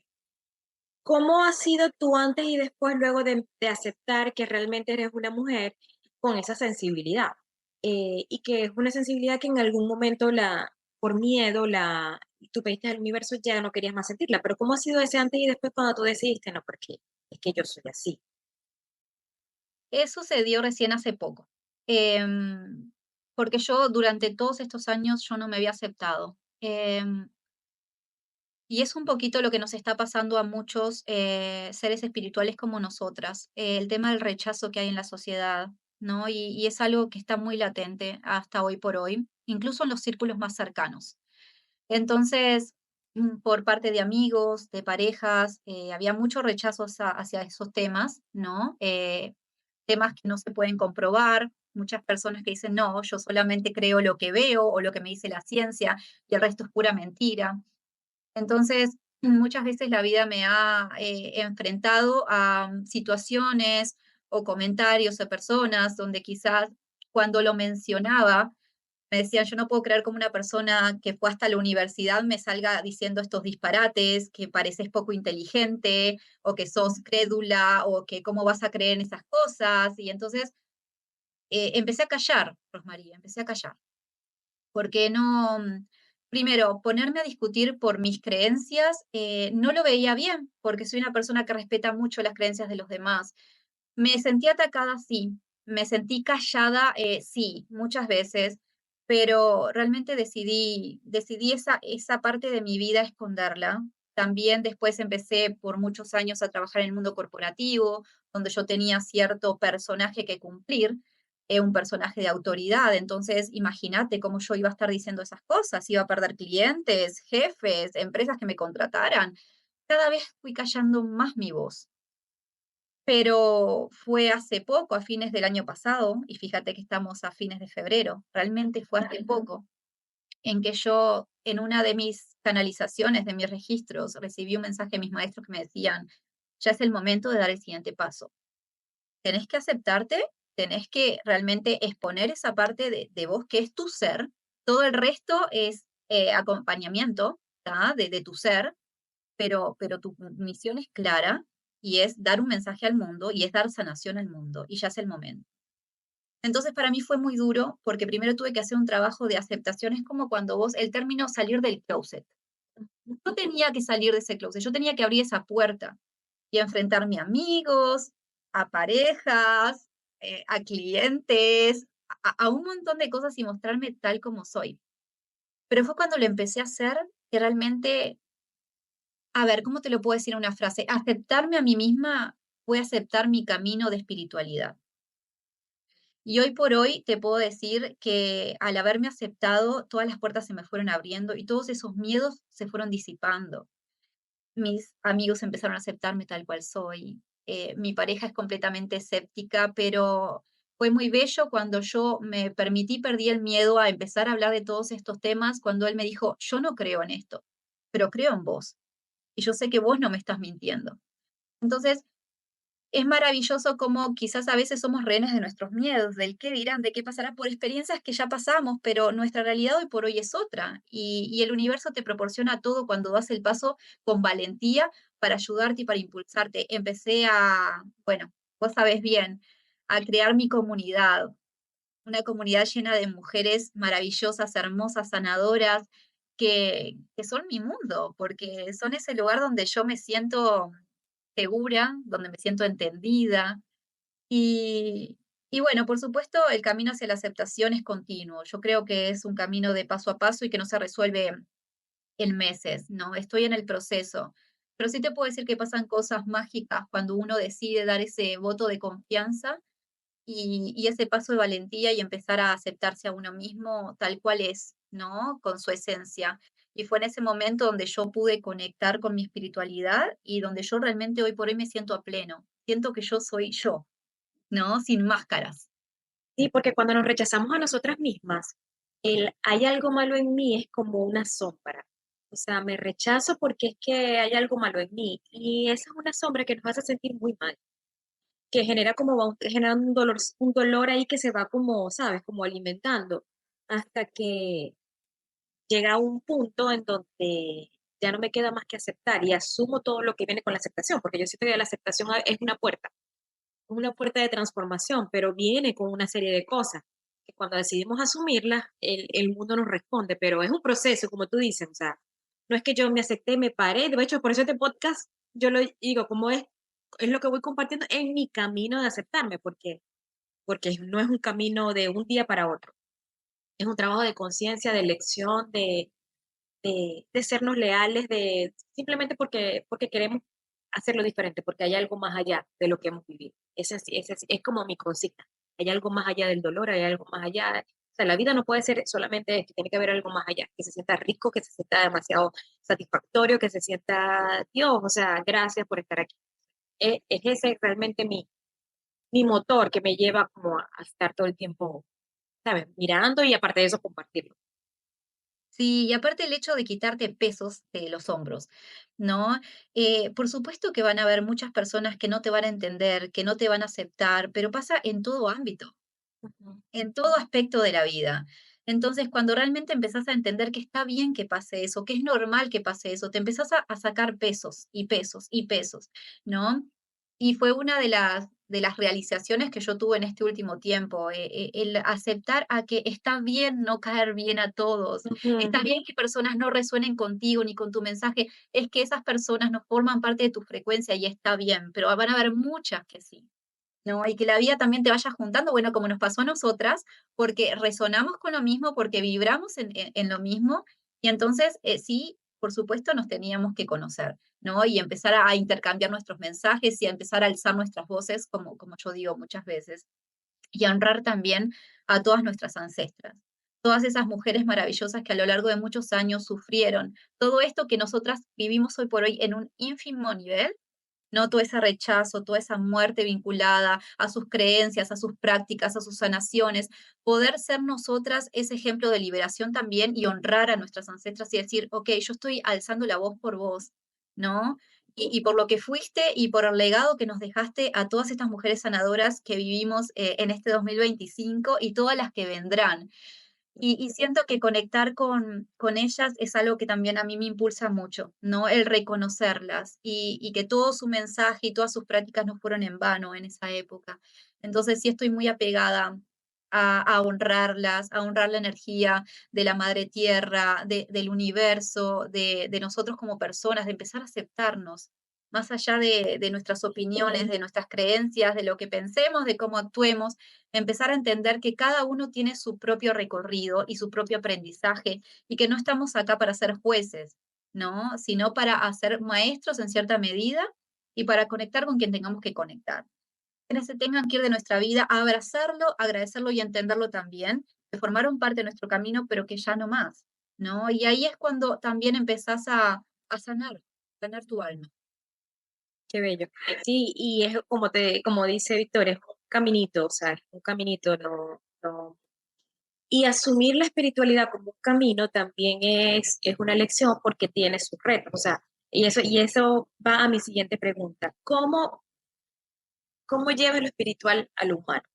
¿cómo ha sido tu antes y después luego de aceptar que realmente eres una mujer con esa sensibilidad? Y que es una sensibilidad que en algún momento por miedo, tú pediste al universo, ya no querías más sentirla, pero ¿cómo ha sido ese antes y después cuando tú decidiste, no, porque es que yo soy así? Eso se dio recién hace poco, porque yo durante todos estos años yo no me había aceptado. Y es un poquito lo que nos está pasando a muchos seres espirituales como nosotras, el tema del rechazo que hay en la sociedad, ¿no? Y es algo que está muy latente hasta hoy por hoy, incluso en los círculos más cercanos. Entonces, por parte de amigos, de parejas, había mucho rechazo hacia esos temas, ¿no? Temas que no se pueden comprobar, muchas personas que dicen, no, yo solamente creo lo que veo o lo que me dice la ciencia y el resto es pura mentira. Entonces, muchas veces la vida me ha enfrentado a situaciones o comentarios de personas donde quizás cuando lo mencionaba, me decían, yo no puedo creer como una persona que fue hasta la universidad me salga diciendo estos disparates, que pareces poco inteligente, o que sos crédula, o que cómo vas a creer en esas cosas. Y entonces empecé a callar, Rosmaría, empecé a callar. Porque no, primero, ponerme a discutir por mis creencias, no lo veía bien, porque soy una persona que respeta mucho las creencias de los demás. Me sentí atacada, sí. Me sentí callada, sí, muchas veces, pero realmente decidí esa parte de mi vida esconderla. También después empecé por muchos años a trabajar en el mundo corporativo, donde yo tenía cierto personaje que cumplir, un personaje de autoridad. Entonces, imagínate cómo yo iba a estar diciendo esas cosas, iba a perder clientes, jefes, empresas que me contrataran. Cada vez fui callando más mi voz. Pero fue hace poco, a fines del año pasado, y fíjate que estamos a fines de febrero, realmente fue hace poco, en que yo, en una de mis canalizaciones, de mis registros, recibí un mensaje de mis maestros que me decían, ya es el momento de dar el siguiente paso. Tenés que aceptarte, tenés que realmente exponer esa parte de vos que es tu ser, todo el resto es acompañamiento, ¿tá? De tu ser, pero tu misión es clara y es dar un mensaje al mundo y es dar sanación al mundo y ya es el momento. Entonces para mí fue muy duro porque primero tuve que hacer un trabajo de aceptación, es como cuando vos, el término salir del closet. Yo tenía que salir de ese closet, yo tenía que abrir esa puerta y enfrentarme a amigos, a parejas, a clientes, a un montón de cosas y mostrarme tal como soy. Pero fue cuando lo empecé a hacer que realmente, a ver, ¿cómo te lo puedo decir en una frase? Aceptarme a mí misma fue aceptar mi camino de espiritualidad. Y hoy por hoy te puedo decir que al haberme aceptado, todas las puertas se me fueron abriendo y todos esos miedos se fueron disipando. Mis amigos empezaron a aceptarme tal cual soy. Mi pareja es completamente escéptica, pero fue muy bello cuando yo me permití, perdí el miedo a empezar a hablar de todos estos temas, cuando él me dijo, yo no creo en esto, pero creo en vos. Y yo sé que vos no me estás mintiendo. Entonces, es maravilloso cómo quizás a veces somos rehenes de nuestros miedos, del qué dirán, de qué pasará por experiencias que ya pasamos, pero nuestra realidad hoy por hoy es otra. Y el universo te proporciona todo cuando das el paso con valentía para ayudarte y para impulsarte. Empecé a, bueno, vos sabés bien, a crear mi comunidad, una comunidad llena de mujeres maravillosas, hermosas, sanadoras, que son mi mundo, porque son ese lugar donde yo me siento segura, donde me siento entendida. Y, y bueno, por supuesto, el camino hacia la aceptación es continuo. Yo creo que es un camino de paso a paso y que no se resuelve en meses, ¿no? Estoy en el proceso. Pero sí te puedo decir que pasan cosas mágicas cuando uno decide dar ese voto de confianza y ese paso de valentía y empezar a aceptarse a uno mismo tal cual es, ¿no? Con su esencia. Y fue en ese momento donde yo pude conectar con mi espiritualidad y donde yo realmente hoy por hoy me siento a pleno. Siento que yo soy yo, ¿no? Sin máscaras. Sí, porque cuando nos rechazamos a nosotras mismas, el hay algo malo en mí es como una sombra. O sea, me rechazo porque es que hay algo malo en mí. Y esa es una sombra que nos hace sentir muy mal, que genera como genera un dolor ahí que se va como, ¿sabes? Como alimentando hasta que llega a un punto en donde ya no me queda más que aceptar y asumo todo lo que viene con la aceptación, porque yo siento que la aceptación es una puerta de transformación, pero viene con una serie de cosas que cuando decidimos asumirlas, el mundo nos responde, pero es un proceso, como tú dices, o sea, no es que yo me acepté, me paré, de hecho, por eso este podcast, yo lo digo, como es lo que voy compartiendo en mi camino de aceptarme, porque no es un camino de un día para otro, es un trabajo de conciencia, de elección, de sernos leales, de simplemente porque queremos hacerlo diferente, porque hay algo más allá de lo que hemos vivido. Es como mi consigna. Hay algo más allá del dolor, hay algo más allá. O sea, la vida no puede ser solamente esto, tiene que haber algo más allá, que se sienta rico, que se sienta demasiado satisfactorio, que se sienta, Dios, o sea, gracias por estar aquí. Es ese realmente mi motor que me lleva como a estar todo el tiempo, ¿sabes? Mirando y aparte de eso compartirlo. Sí, y aparte el hecho de quitarte pesos de los hombros, ¿no? Por supuesto que van a haber muchas personas que no te van a entender, que no te van a aceptar, pero pasa en todo ámbito, Ujú, en todo aspecto de la vida. Entonces, cuando realmente empezás a entender que está bien que pase eso, que es normal que pase eso, te empezás a sacar pesos y pesos y pesos, ¿no? Y fue una de las realizaciones que yo tuve en este último tiempo, el aceptar a que está bien no caer bien a todos, ujú. está bien que personas no resuenen contigo ni con tu mensaje, es que esas personas no forman parte de tu frecuencia y está bien, pero van a haber muchas que sí. ¿No? Y que la vida también te vaya juntando, bueno, como nos pasó a nosotras, porque resonamos con lo mismo, porque vibramos en lo mismo, y entonces sí, por supuesto, nos teníamos que conocer, ¿no? Y empezar a intercambiar nuestros mensajes y a empezar a alzar nuestras voces, como yo digo muchas veces, y a honrar también a todas nuestras ancestras. Todas esas mujeres maravillosas que a lo largo de muchos años sufrieron todo esto que nosotras vivimos hoy por hoy en un ínfimo nivel, ¿no? Todo ese rechazo, toda esa muerte vinculada a sus creencias, a sus prácticas, a sus sanaciones, poder ser nosotras ese ejemplo de liberación también y honrar a nuestras ancestras y decir, ok, yo estoy alzando la voz por vos, ¿no? Y por lo que fuiste y por el legado que nos dejaste a todas estas mujeres sanadoras que vivimos en este 2025 y todas las que vendrán. Y siento que conectar con ellas es algo que también a mí me impulsa mucho, ¿no? El reconocerlas y que todo su mensaje y todas sus prácticas no fueron en vano en esa época. Entonces sí estoy muy apegada a honrarlas, a honrar la energía de la madre tierra, del universo, de nosotros como personas, de empezar a aceptarnos, más allá de nuestras opiniones, de nuestras creencias, de lo que pensemos, de cómo actuemos, empezar a entender que cada uno tiene su propio recorrido y su propio aprendizaje y que no estamos acá para ser jueces, ¿no? Sino para ser maestros en cierta medida y para conectar con quien tengamos que conectar. Quienes se tengan que ir de nuestra vida, a abrazarlo, agradecerlo y entenderlo también, que formaron parte de nuestro camino, pero que ya no más, ¿no? Y ahí es cuando también empezás a sanar tu alma. Qué bello. Sí, y es como dice Victoria, es un caminito, o sea, es un caminito, no. Y asumir la espiritualidad como un camino también es una lección porque tiene sus retos, o sea, y eso va a mi siguiente pregunta. ¿Cómo lleva lo espiritual a lo humano?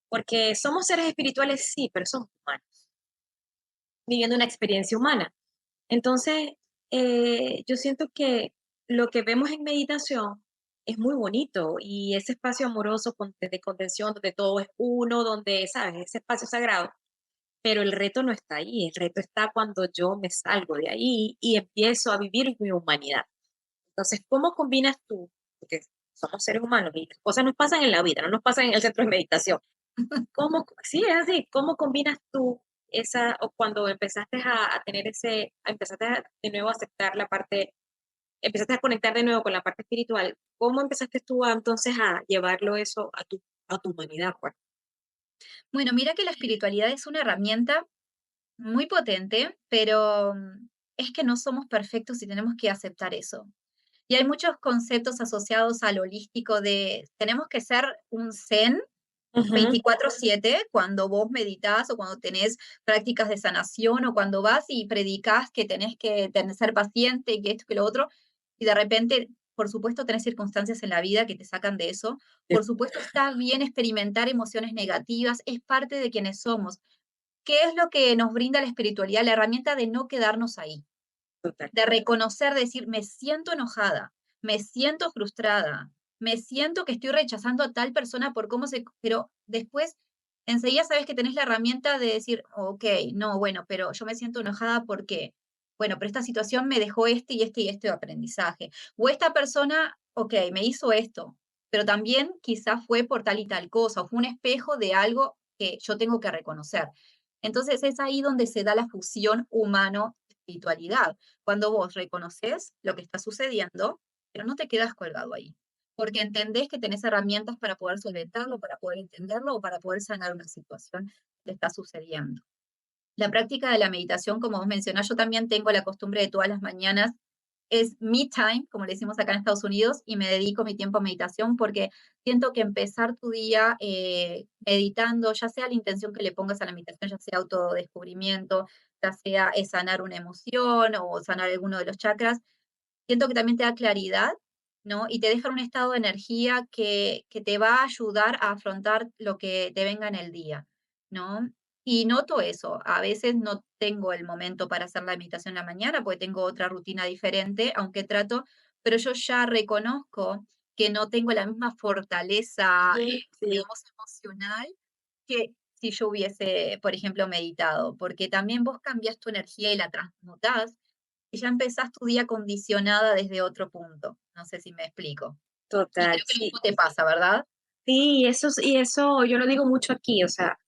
Porque somos seres espirituales, sí, pero somos humanos, viviendo una experiencia humana. Entonces, yo siento que lo que vemos en meditación es muy bonito y ese espacio amoroso de contención, donde todo es uno, donde, ¿sabes? Ese espacio sagrado, pero el reto no está ahí, el reto está cuando yo me salgo de ahí y empiezo a vivir mi humanidad. Entonces, ¿cómo combinas tú? Porque somos seres humanos y las cosas nos pasan en la vida, no nos pasan en el centro de meditación. Sí, es así, ¿cómo combinas tú o cuando empezaste a tener empezaste de nuevo a aceptar la parte, empezaste a conectar de nuevo con la parte espiritual, ¿cómo empezaste tú entonces a llevarlo eso a tu humanidad, pues? Bueno, mira que la espiritualidad es una herramienta muy potente, pero es que no somos perfectos y tenemos que aceptar eso. Y hay muchos conceptos asociados al holístico de tenemos que ser un zen Ujú, 24/7 cuando vos meditas o cuando tenés prácticas de sanación o cuando vas y predicas que tenés que ser paciente y que esto que lo otro, y de repente, por supuesto, tenés circunstancias en la vida que te sacan de eso. sí, Por supuesto, está bien experimentar emociones negativas, es parte de quienes somos. ¿Qué es lo que nos brinda la espiritualidad? La herramienta de no quedarnos ahí, total. de reconocer, de decir, me siento enojada, me siento frustrada, me siento que estoy rechazando a tal persona por cómo se... Pero después, enseguida sabes que tenés la herramienta de decir, ok, no, bueno, pero yo me siento enojada porque, bueno, pero esta situación me dejó este y este aprendizaje. O esta persona, ok, me hizo esto, pero también quizás fue por tal y tal cosa, o fue un espejo de algo que yo tengo que reconocer. Entonces es ahí donde se da la fusión humano espiritualidad, cuando vos reconoces lo que está sucediendo, pero no te quedas colgado ahí, porque entendés que tenés herramientas para poder solventarlo, para poder entenderlo o para poder sanar una situación que está sucediendo. La práctica de la meditación, como vos mencionás, yo también tengo la costumbre de todas las mañanas, es me time, como le decimos acá en Estados Unidos, y me dedico mi tiempo a meditación porque siento que empezar tu día meditando, ya sea la intención que le pongas a la meditación, ya sea autodescubrimiento, ya sea sanar una emoción o sanar alguno de los chakras, siento que también te da claridad, ¿no? Y te deja en un estado de energía que te va a ayudar a afrontar lo que te venga en el día, ¿no? Y noto eso, a veces no tengo el momento para hacer la meditación en la mañana porque tengo otra rutina diferente, aunque trato, pero yo ya reconozco que no tengo la misma fortaleza, Ujú, sí, digamos, emocional que si yo hubiese, por ejemplo, meditado, porque también vos cambias tu energía y la transmutás y ya empezás tu día condicionada desde otro punto. No sé si me explico. Y total, creo que lo sí. mismo te pasa, ¿verdad? Sí, y eso yo lo digo mucho aquí, o sea,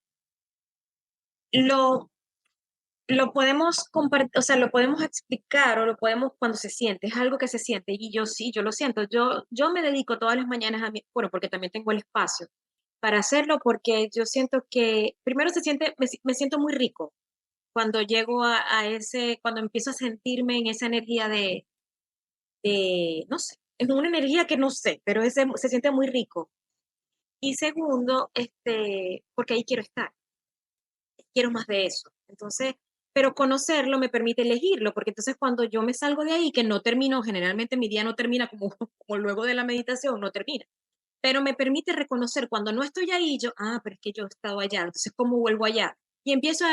lo lo podemos compartir, o sea, lo podemos explicar o lo podemos cuando se siente, es algo que se siente y yo sí, yo lo siento. Yo me dedico todas las mañanas a mí, bueno, porque también tengo el espacio para hacerlo, porque yo siento que primero se siente, me siento muy rico cuando llego a ese, cuando empiezo a sentirme en esa energía no sé, es una energía que no sé, pero se siente muy rico. Y segundo, porque ahí quiero estar, quiero más de eso. Entonces, pero conocerlo me permite elegirlo, porque entonces cuando yo me salgo de ahí, que no termino, generalmente mi día no termina como, como luego de la meditación, no termina, pero me permite reconocer cuando no estoy ahí, yo, pero es que yo he estado allá, entonces, ¿cómo vuelvo allá? Y empiezo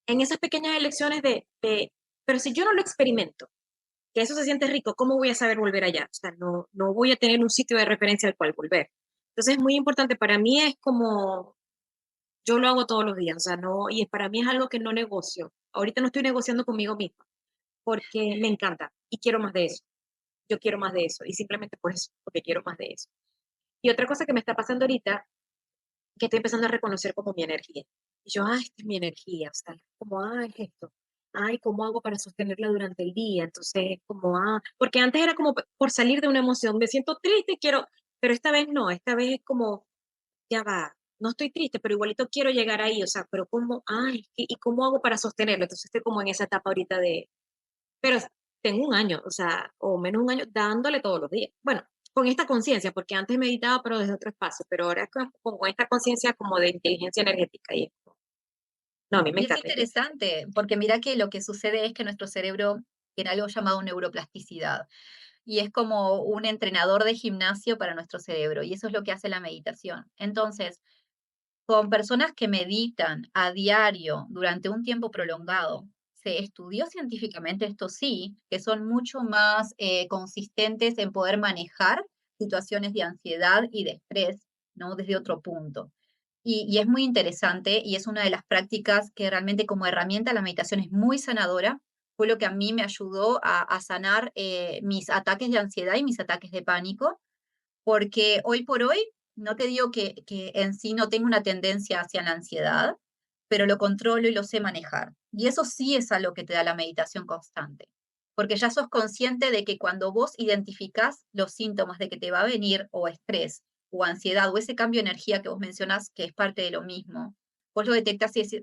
en esas pequeñas elecciones pero si yo no lo experimento, que eso se siente rico, ¿cómo voy a saber volver allá? O sea, no voy a tener un sitio de referencia al cual volver. Entonces, es muy importante, para mí es como yo lo hago todos los días, o sea, no, y para mí es algo que no negocio. Ahorita no estoy negociando conmigo misma, porque me encanta y quiero más de eso. Yo quiero más de eso y simplemente por eso, porque quiero más de eso. Y otra cosa que me está pasando ahorita, que estoy empezando a reconocer como mi energía. Y yo, esta es mi energía, o sea, como, es esto. Ay, ¿cómo hago para sostenerla durante el día? Entonces, como, porque antes era como por salir de una emoción, me siento triste, quiero, pero esta vez no, esta vez es como, ya va, no estoy triste, pero igualito quiero llegar ahí, o sea, pero ¿cómo? ¿Y cómo hago para sostenerlo? Entonces estoy como en esa etapa ahorita pero tengo un año, o sea, o menos un año dándole todos los días. Bueno, con esta conciencia, porque antes meditaba, pero desde otro espacio, pero ahora con esta conciencia como de inteligencia energética no, a mí me Y es encanta. interesante, porque mira que lo que sucede es que nuestro cerebro tiene algo llamado neuroplasticidad. Y es como un entrenador de gimnasio para nuestro cerebro, y eso es lo que hace la meditación. Entonces, con personas que meditan a diario durante un tiempo prolongado, se estudió científicamente esto sí, que son mucho más consistentes en poder manejar situaciones de ansiedad y de estrés, ¿no? Desde otro punto. Y es muy interesante y es una de las prácticas que realmente como herramienta la meditación es muy sanadora. Fue lo que a mí me ayudó a sanar mis ataques de ansiedad y mis ataques de pánico porque hoy por hoy, no te digo que en sí no tengo una tendencia hacia la ansiedad, pero lo controlo y lo sé manejar. Y eso sí es algo que te da la meditación constante, porque ya sos consciente de que cuando vos identificás los síntomas de que te va a venir o estrés o ansiedad o ese cambio de energía que vos mencionás que es parte de lo mismo, vos lo detectás y decís,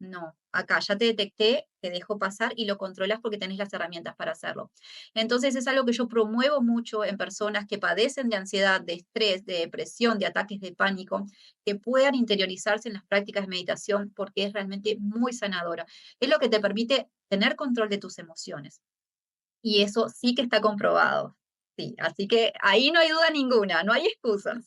no, acá ya te detecté, te dejo pasar y lo controlas porque tenés las herramientas para hacerlo. Entonces es algo que yo promuevo mucho en personas que padecen de ansiedad, de estrés, de depresión, de ataques de pánico, que puedan interiorizarse en las prácticas de meditación porque es realmente muy sanadora. Es lo que te permite tener control de tus emociones. Y eso sí que está comprobado. Sí, así que ahí no hay duda ninguna, no hay excusas.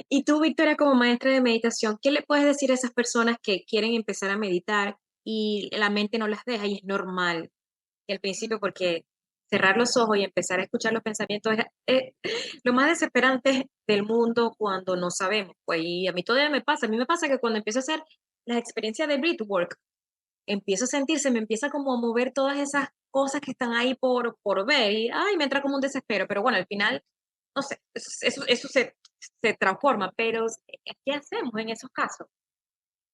Y tú, Victoria, como maestra de meditación, ¿qué le puedes decir a esas personas que quieren empezar a meditar y la mente no las deja? Y es normal que al principio, porque cerrar los ojos y empezar a escuchar los pensamientos es lo más desesperante del mundo cuando no sabemos. Pues, y a mí todavía me pasa. A mí me pasa que cuando empiezo a hacer las experiencias de breathwork, empiezo a sentirse, me empieza como a mover todas esas cosas que están ahí por ver y, me entra como un desespero. Pero bueno, al final, no sé, eso se transforma, pero ¿qué hacemos en esos casos?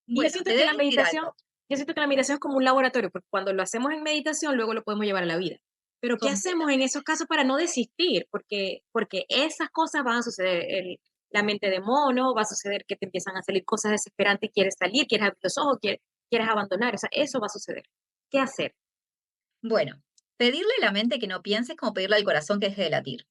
Y yo Bueno, siento te que debo la decir meditación algo. Yo siento que la meditación es como un laboratorio, porque cuando lo hacemos en meditación, luego lo podemos llevar a la vida. Pero, ¿qué hacemos en Completamente. esos casos para no desistir? Porque esas cosas van a suceder. La mente de mono, va a suceder que te empiezan a salir cosas desesperantes, quieres salir, quieres abrir los ojos, quieres abandonar. O sea, eso va a suceder. ¿Qué hacer? Bueno, pedirle a la mente que no piense es como pedirle al corazón que deje de latir.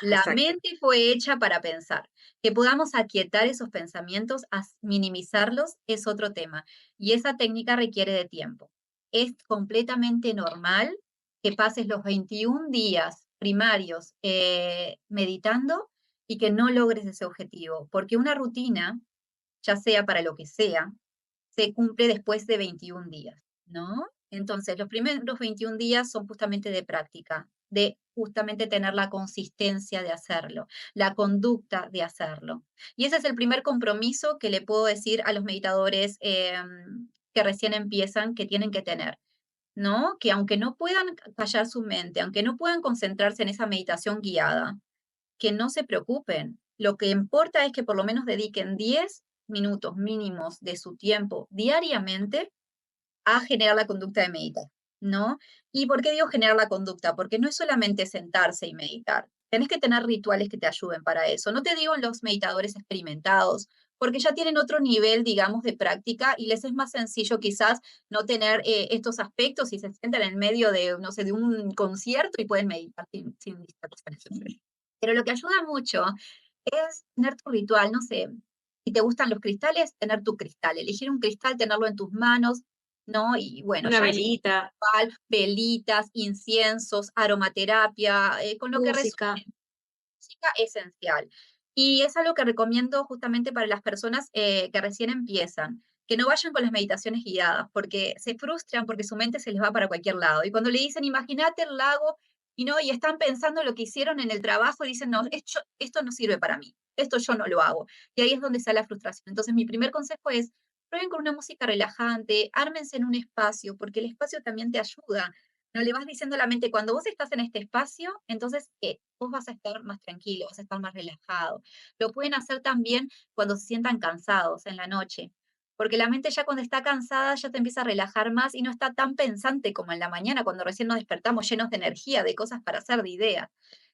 La Exacto. mente fue hecha para pensar. Que podamos aquietar esos pensamientos, minimizarlos, es otro tema. Y esa técnica requiere de tiempo. Es completamente normal que pases los 21 días primarios meditando y que no logres ese objetivo, porque una rutina, ya sea para lo que sea, se cumple después de 21 días, ¿no? Entonces, los primeros 21 días son justamente de práctica, de justamente tener la consistencia de hacerlo, la conducta de hacerlo. Y ese es el primer compromiso que le puedo decir a los meditadores que recién empiezan, que tienen que tener, ¿no? Que aunque no puedan callar su mente, aunque no puedan concentrarse en esa meditación guiada, que no se preocupen. Lo que importa es que por lo menos dediquen 10 minutos mínimos de su tiempo diariamente a generar la conducta de meditar, ¿no? ¿Y por qué digo generar la conducta? Porque no es solamente sentarse y meditar. Tenés que tener rituales que te ayuden para eso. No te digo los meditadores experimentados, porque ya tienen otro nivel, digamos, de práctica y les es más sencillo quizás no tener estos aspectos y se sientan en medio de, no sé, de un concierto y pueden meditar sin distracciones. Pero lo que ayuda mucho es tener tu ritual, no sé, si te gustan los cristales, tener tu cristal, elegir un cristal, tenerlo en tus manos, ¿no? Y bueno, Una ya es velita, individual, velitas, inciensos, aromaterapia, con lo que música. resuene música esencial. Y es algo que recomiendo justamente para las personas que recién empiezan, que no vayan con las meditaciones guiadas, porque se frustran porque su mente se les va para cualquier lado. Y cuando le dicen, imagínate el lago, y no, y están pensando lo que hicieron en el trabajo, y dicen, no, esto no sirve para mí, esto yo no lo hago. Y ahí es donde sale la frustración. Entonces, mi primer consejo es, prueben con una música relajante, ármense en un espacio, porque el espacio también te ayuda. No le vas diciendo a la mente, cuando vos estás en este espacio, entonces vos vas a estar más tranquilo, vas a estar más relajado. Lo pueden hacer también cuando se sientan cansados en la noche, porque la mente ya cuando está cansada ya te empieza a relajar más y no está tan pensante como en la mañana cuando recién nos despertamos llenos de energía, de cosas para hacer, de ideas.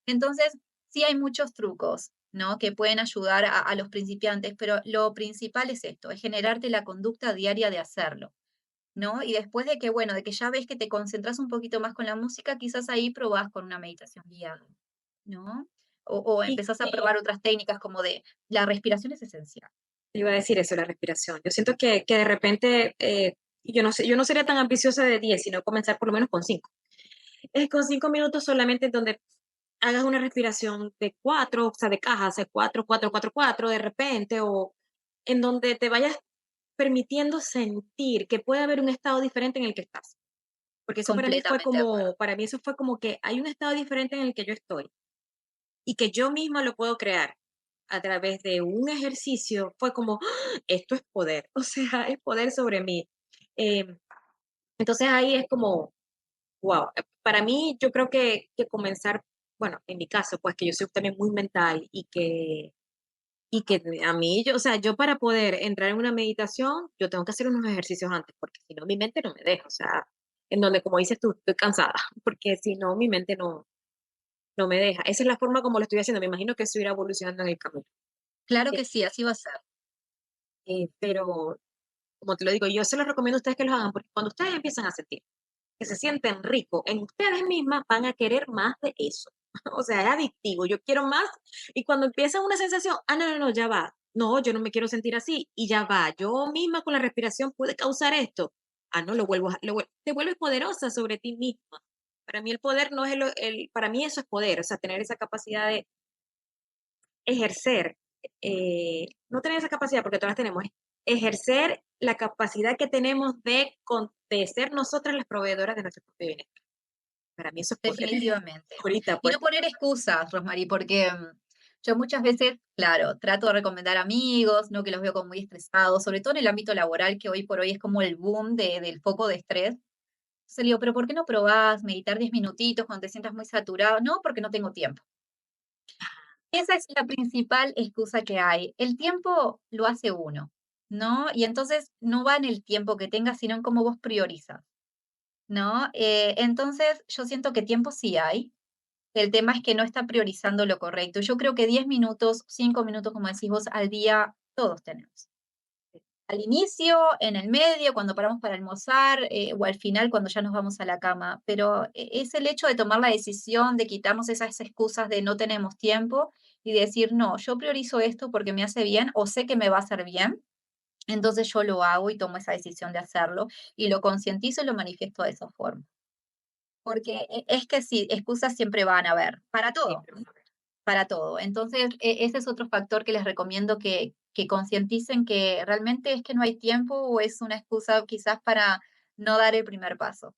Entonces, sí hay muchos trucos, ¿no? Que pueden ayudar a los principiantes, pero lo principal es esto, es generarte la conducta diaria de hacerlo. ¿No? Y después de que, bueno, de que ya ves que te concentras un poquito más con la música, quizás ahí probás con una meditación guiada, ¿no? O Y empezás a probar otras técnicas como de la respiración es esencial. te iba a decir eso, la respiración. Yo siento que de repente, yo no sé, yo no sería tan ambiciosa de 10, sino comenzar por lo menos con 5. Es con 5 minutos solamente en donde hagas una respiración de 4, o sea, de caja, o sea, 4, 4, 4, 4 de repente, o en donde te vayas permitiendo sentir que puede haber un estado diferente en el que estás. Porque eso Completamente de acuerdo. para mí eso fue como que hay un estado diferente en el que yo estoy y que yo misma lo puedo crear a través de un ejercicio, fue como, ¡ah! Esto es poder, o sea, es poder sobre mí. Em, entonces ahí es como, wow, para mí yo creo que comenzar, bueno, en mi caso, pues que yo soy también muy mental y que a mí, yo, o sea, yo para poder entrar en una meditación, yo tengo que hacer unos ejercicios antes, porque si no mi mente no me deja, o sea, en donde como dices tú, estoy cansada, porque si no mi mente no me deja. Esa es la forma como lo estoy haciendo, me imagino que eso irá evolucionando en el camino. Claro Eh, que sí, así va a ser. pero, como te lo digo, yo se los recomiendo a ustedes que los hagan, porque cuando ustedes empiezan a sentir que se sienten ricos en ustedes mismas, van a querer más de eso. O sea, es adictivo, yo quiero más. Y cuando empieza una sensación, no, no, no, ya va. No, yo no me quiero sentir así. Y ya va, yo misma con la respiración pude causar esto. No, te vuelves poderosa sobre ti misma. Para mí el poder no es para mí eso es poder, o sea, tener esa capacidad de ejercer, no tener esa capacidad porque todas tenemos, ejercer la capacidad que tenemos de ser nosotras las proveedoras de nuestro propio bienestar. Para mí eso es poder. Definitivamente. Ahorita, Y pues. no poner excusas, Rosmarie, porque yo muchas veces, claro, trato de recomendar amigos, ¿no? Que los veo como muy estresados, sobre todo en el ámbito laboral, que hoy por hoy es como el boom del foco de estrés. Entonces le digo, pero ¿por qué no probás meditar 10 minutitos cuando te sientas muy saturado? No, porque no tengo tiempo. Esa es la principal excusa que hay. El tiempo lo hace uno. ¿no? Y entonces no va en el tiempo que tengas, sino en cómo vos priorizas, ¿no? Entonces yo siento que tiempo sí hay, el tema es que no está priorizando lo correcto. Yo creo que 10 minutos, 5 minutos, como decís vos, al día, todos tenemos. Al inicio, en el medio, cuando paramos para almorzar, o al final cuando ya nos vamos a la cama. Pero es el hecho de tomar la decisión, de quitarnos esas excusas de no tenemos tiempo y decir, no, yo priorizo esto porque me hace bien o sé que me va a hacer bien. Entonces yo lo hago y tomo esa decisión de hacerlo y lo concientizo y lo manifiesto de esa forma. Porque es que sí, excusas siempre van a haber, para todo, Siempre. para todo. Entonces, ese es otro factor que les recomiendo que concienticen que realmente es que no hay tiempo o es una excusa quizás para no dar el primer paso.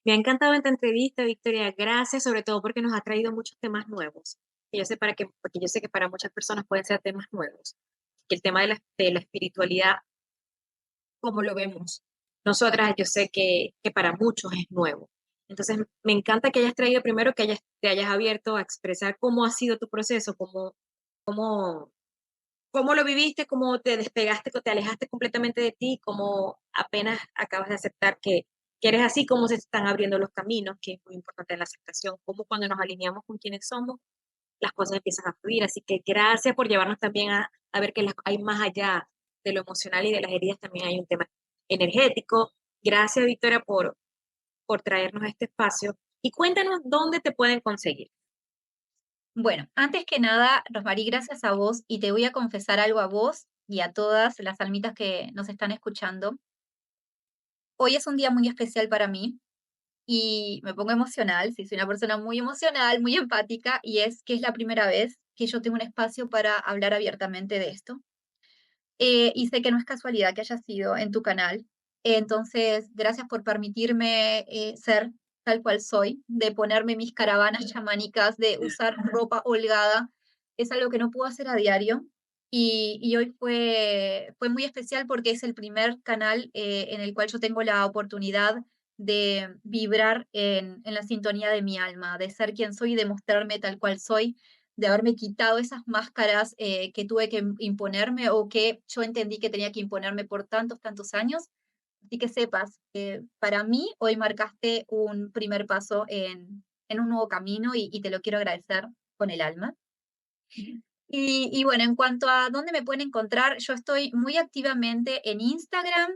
Me ha encantado esta entrevista, Victoria. Gracias, sobre todo porque nos ha traído muchos temas nuevos. Que yo sé porque yo sé que para muchas personas pueden ser temas nuevos. Que el tema de la espiritualidad, como lo vemos nosotras, yo sé que para muchos es nuevo. Entonces, me encanta que hayas traído primero, te hayas abierto a expresar cómo ha sido tu proceso, cómo, cómo lo viviste, cómo te despegaste, te alejaste completamente de ti, cómo apenas acabas de aceptar que eres así, cómo se están abriendo los caminos, que es muy importante en la aceptación, cómo cuando nos alineamos con quienes somos, las cosas empiezan a fluir. Así que gracias por llevarnos también a ver que hay más allá de lo emocional y de las heridas, también hay un tema energético. Gracias, Victoria, por traernos a este espacio. Y cuéntanos dónde te pueden conseguir. Bueno, antes que nada, Rosmarie, gracias a vos y te voy a confesar algo a vos y a todas las almitas que nos están escuchando. Hoy es un día muy especial para mí y me pongo emocional, sí, soy una persona muy emocional, muy empática y es que es la primera vez que yo tengo un espacio para hablar abiertamente de esto. Y sé que no es casualidad que haya sido en tu canal. Entonces, gracias por permitirme ser tal cual soy, de ponerme mis caravanas chamánicas, de usar ropa holgada. Es algo que no puedo hacer a diario. Y hoy fue muy especial porque es el primer canal en el cual yo tengo la oportunidad de vibrar en la sintonía de mi alma, de ser quien soy y de mostrarme tal cual soy, de haberme quitado esas máscaras que tuve que imponerme o que yo entendí que tenía que imponerme por tantos, tantos años. Así que sepas que para mí hoy marcaste un primer paso en un nuevo camino y te lo quiero agradecer con el alma. Y bueno, en cuanto a dónde me pueden encontrar, yo estoy muy activamente en Instagram.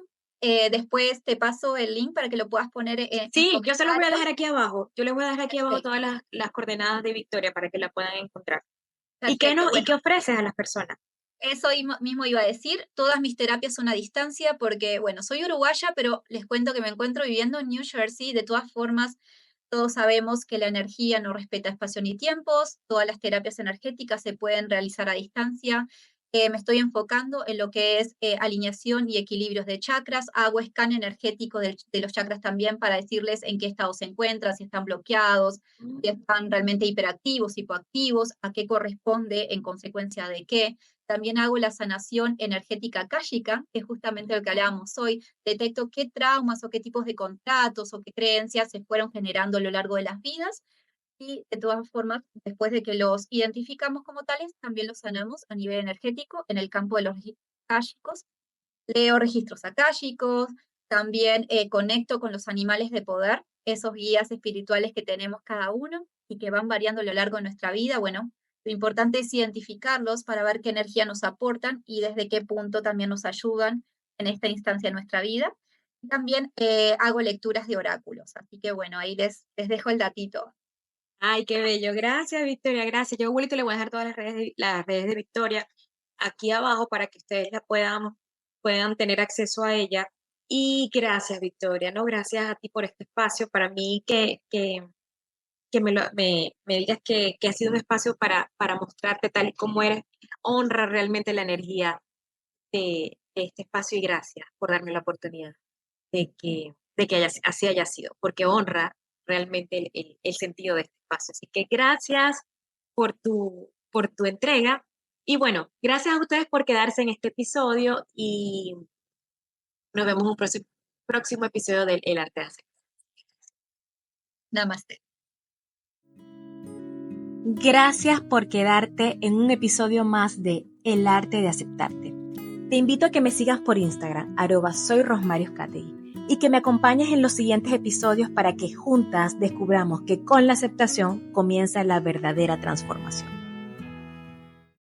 Después te paso el link para que lo puedas poner en Sí, yo se los voy a dejar comentarios. aquí abajo. Yo les voy a dejar aquí abajo Perfecto, todas las coordenadas de Victoria para que la puedan encontrar. ¿Y qué, perfecto. y Bueno, qué ofreces a las personas? eso mismo iba a decir, todas mis terapias son a distancia porque, bueno, soy uruguaya, pero les cuento que me encuentro viviendo en New Jersey. De todas formas, todos sabemos que la energía no respeta espacio ni tiempos, todas las terapias energéticas se pueden realizar a distancia. Me estoy enfocando en lo que es alineación y equilibrios de chakras. Hago scan energético de los chakras también para decirles en qué estado se encuentran, si están bloqueados, si están realmente hiperactivos, hipoactivos, a qué corresponde en consecuencia de qué. También hago la sanación energética akáshica, que es justamente lo que hablábamos hoy. Detecto qué traumas o qué tipos de contratos o qué creencias se fueron generando a lo largo de las vidas. Y de todas formas, después de que los identificamos como tales, también los sanamos a nivel energético en el campo de los registros akáshicos. Leo registros akáshicos, también conecto con los animales de poder, esos guías espirituales que tenemos cada uno y que van variando a lo largo de nuestra vida. Bueno, lo importante es identificarlos para ver qué energía nos aportan y desde qué punto también nos ayudan en esta instancia de nuestra vida. También hago lecturas de oráculos, así que bueno, ahí les dejo el datito. Ay, qué bello. Gracias, Victoria, gracias. Yo, abuelito, le voy a dejar todas las redes de Victoria aquí abajo para que ustedes puedan tener acceso a ella. Y gracias, Victoria, ¿no? Gracias a ti por este espacio. Para mí que me digas que ha sido un espacio para mostrarte tal y como eres, honra realmente la energía de este espacio y gracias por darme la oportunidad de que así haya sido, porque honra realmente el sentido de este espacio. Así que gracias por tu entrega. Y bueno, gracias a ustedes por quedarse en este episodio y nos vemos en un próximo episodio del El Arte de Hacer. Namaste. Gracias por quedarte en un episodio más de El Arte de Aceptarte. Te invito a que me sigas por Instagram, @soyrosmarioscategui, y que me acompañes en los siguientes episodios para que juntas descubramos que con la aceptación comienza la verdadera transformación.